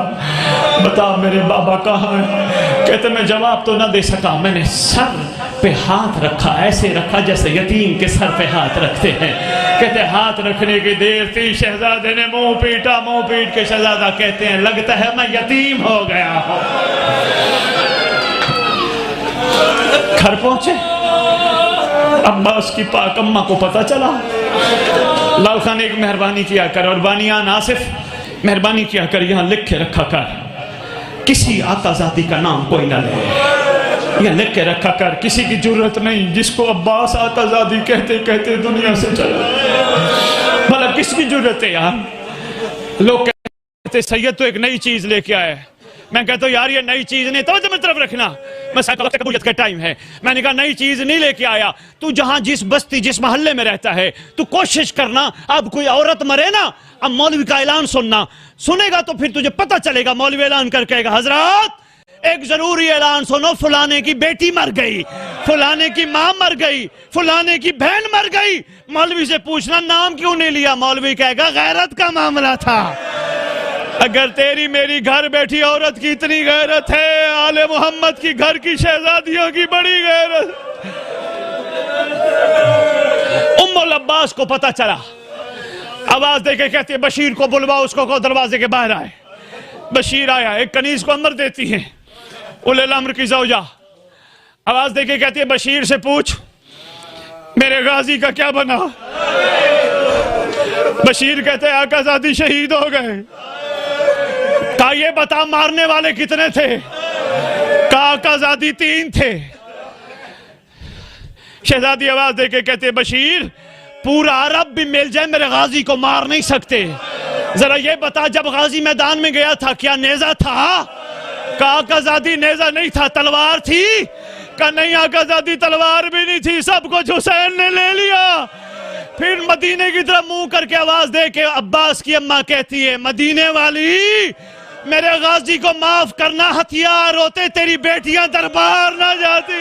बता मेरे बाबा कहाँ हैं? कहते मैं जवाब तो ना दे सका, मैंने सर पे हाथ रखा, ऐसे रखा जैसे यतीम के सर पे हाथ रखते हैं। कहते हाथ रखने की देर थी, शहजादे ने मुंह पीटा, मुंह पीट के शहजादा कहते हैं लगता है मैं यतीम हो गया हूँ। घर पहुंचे, अब्बास की पाक अम्मा को पता चला। लाल खान एक मेहरबानी किया कर, और बानिया नासिफ मेहरबानी किया कर, यहां लिख के रखा कर, किसी आकाजादी का नाम कोई ना ले, यह लिख के रखा कर, किसी की जरूरत नहीं। जिसको अब्बास आकाजादी कहते कहते दुनिया से चला, भला किसकी जरूरत है यार। लोग कहते सैयद तो एक नई चीज लेके आया है, मैं कहता हूँ यार ये नई चीज नहीं, तो मेरी तरफ रखना, मैं कबूलियत का टाइम है। मैंने कहा नई चीज नहीं लेके आया, तू जहां जिस बस्ती जिस मोहल्ले में रहता है, तू कोशिश करना, अब कोई औरत मरे ना, अब मौलवी का ऐलान सुनना, सुनेगा तो फिर तुझे पता चलेगा। मौलवी ऐलान करके कहेगा हजरत एक जरूरी ऐलान सुनो, फलाने की बेटी मर गई, फलाने की मां मर गई, फलाने की बहन मर गई। मौलवी से पूछना नाम क्यों नहीं लिया, मौलवी कहेगा गैरत का मामला था। अगर तेरी मेरी घर बैठी औरत की इतनी गैरत है, आले मोहम्मद की घर की शहजादियों की बड़ी गैरत। उम्मुल अब्बास को पता चला, आवाज देके कहती है बशीर को बुलवा, उसको को दरवाजे के बाहर आए। बशीर आया, एक कनीज को अमर देती है, उल अम्र की ज़ौजा आवाज देके कहती है बशीर से पूछ मेरे गाजी का क्या बना। बशीर कहते हैं आकाजादी शहीद हो गए। कहा ये बता मारने वाले कितने थे, कहा आकाजादी 3 थे। शहजादी आवाज देके कहते बशीर पूरा अरब भी मिल जाए मेरे गाजी को मार नहीं सकते। जरा ये बता जब गाजी मैदान में गया था क्या नेजा था, कहा आकाजादी नेजा नहीं था, तलवार थी, कहा नहीं आकाजादी तलवार भी नहीं थी, सब कुछ हुसैन ने ले लिया। फिर मदीने की तरफ मुंह करके आवाज दे के अब्बास की अम्मा कहती है मदीने वाली मेरे गाजी को माफ करना, हथियार होते तेरी बेटियां दरबार ना जाती।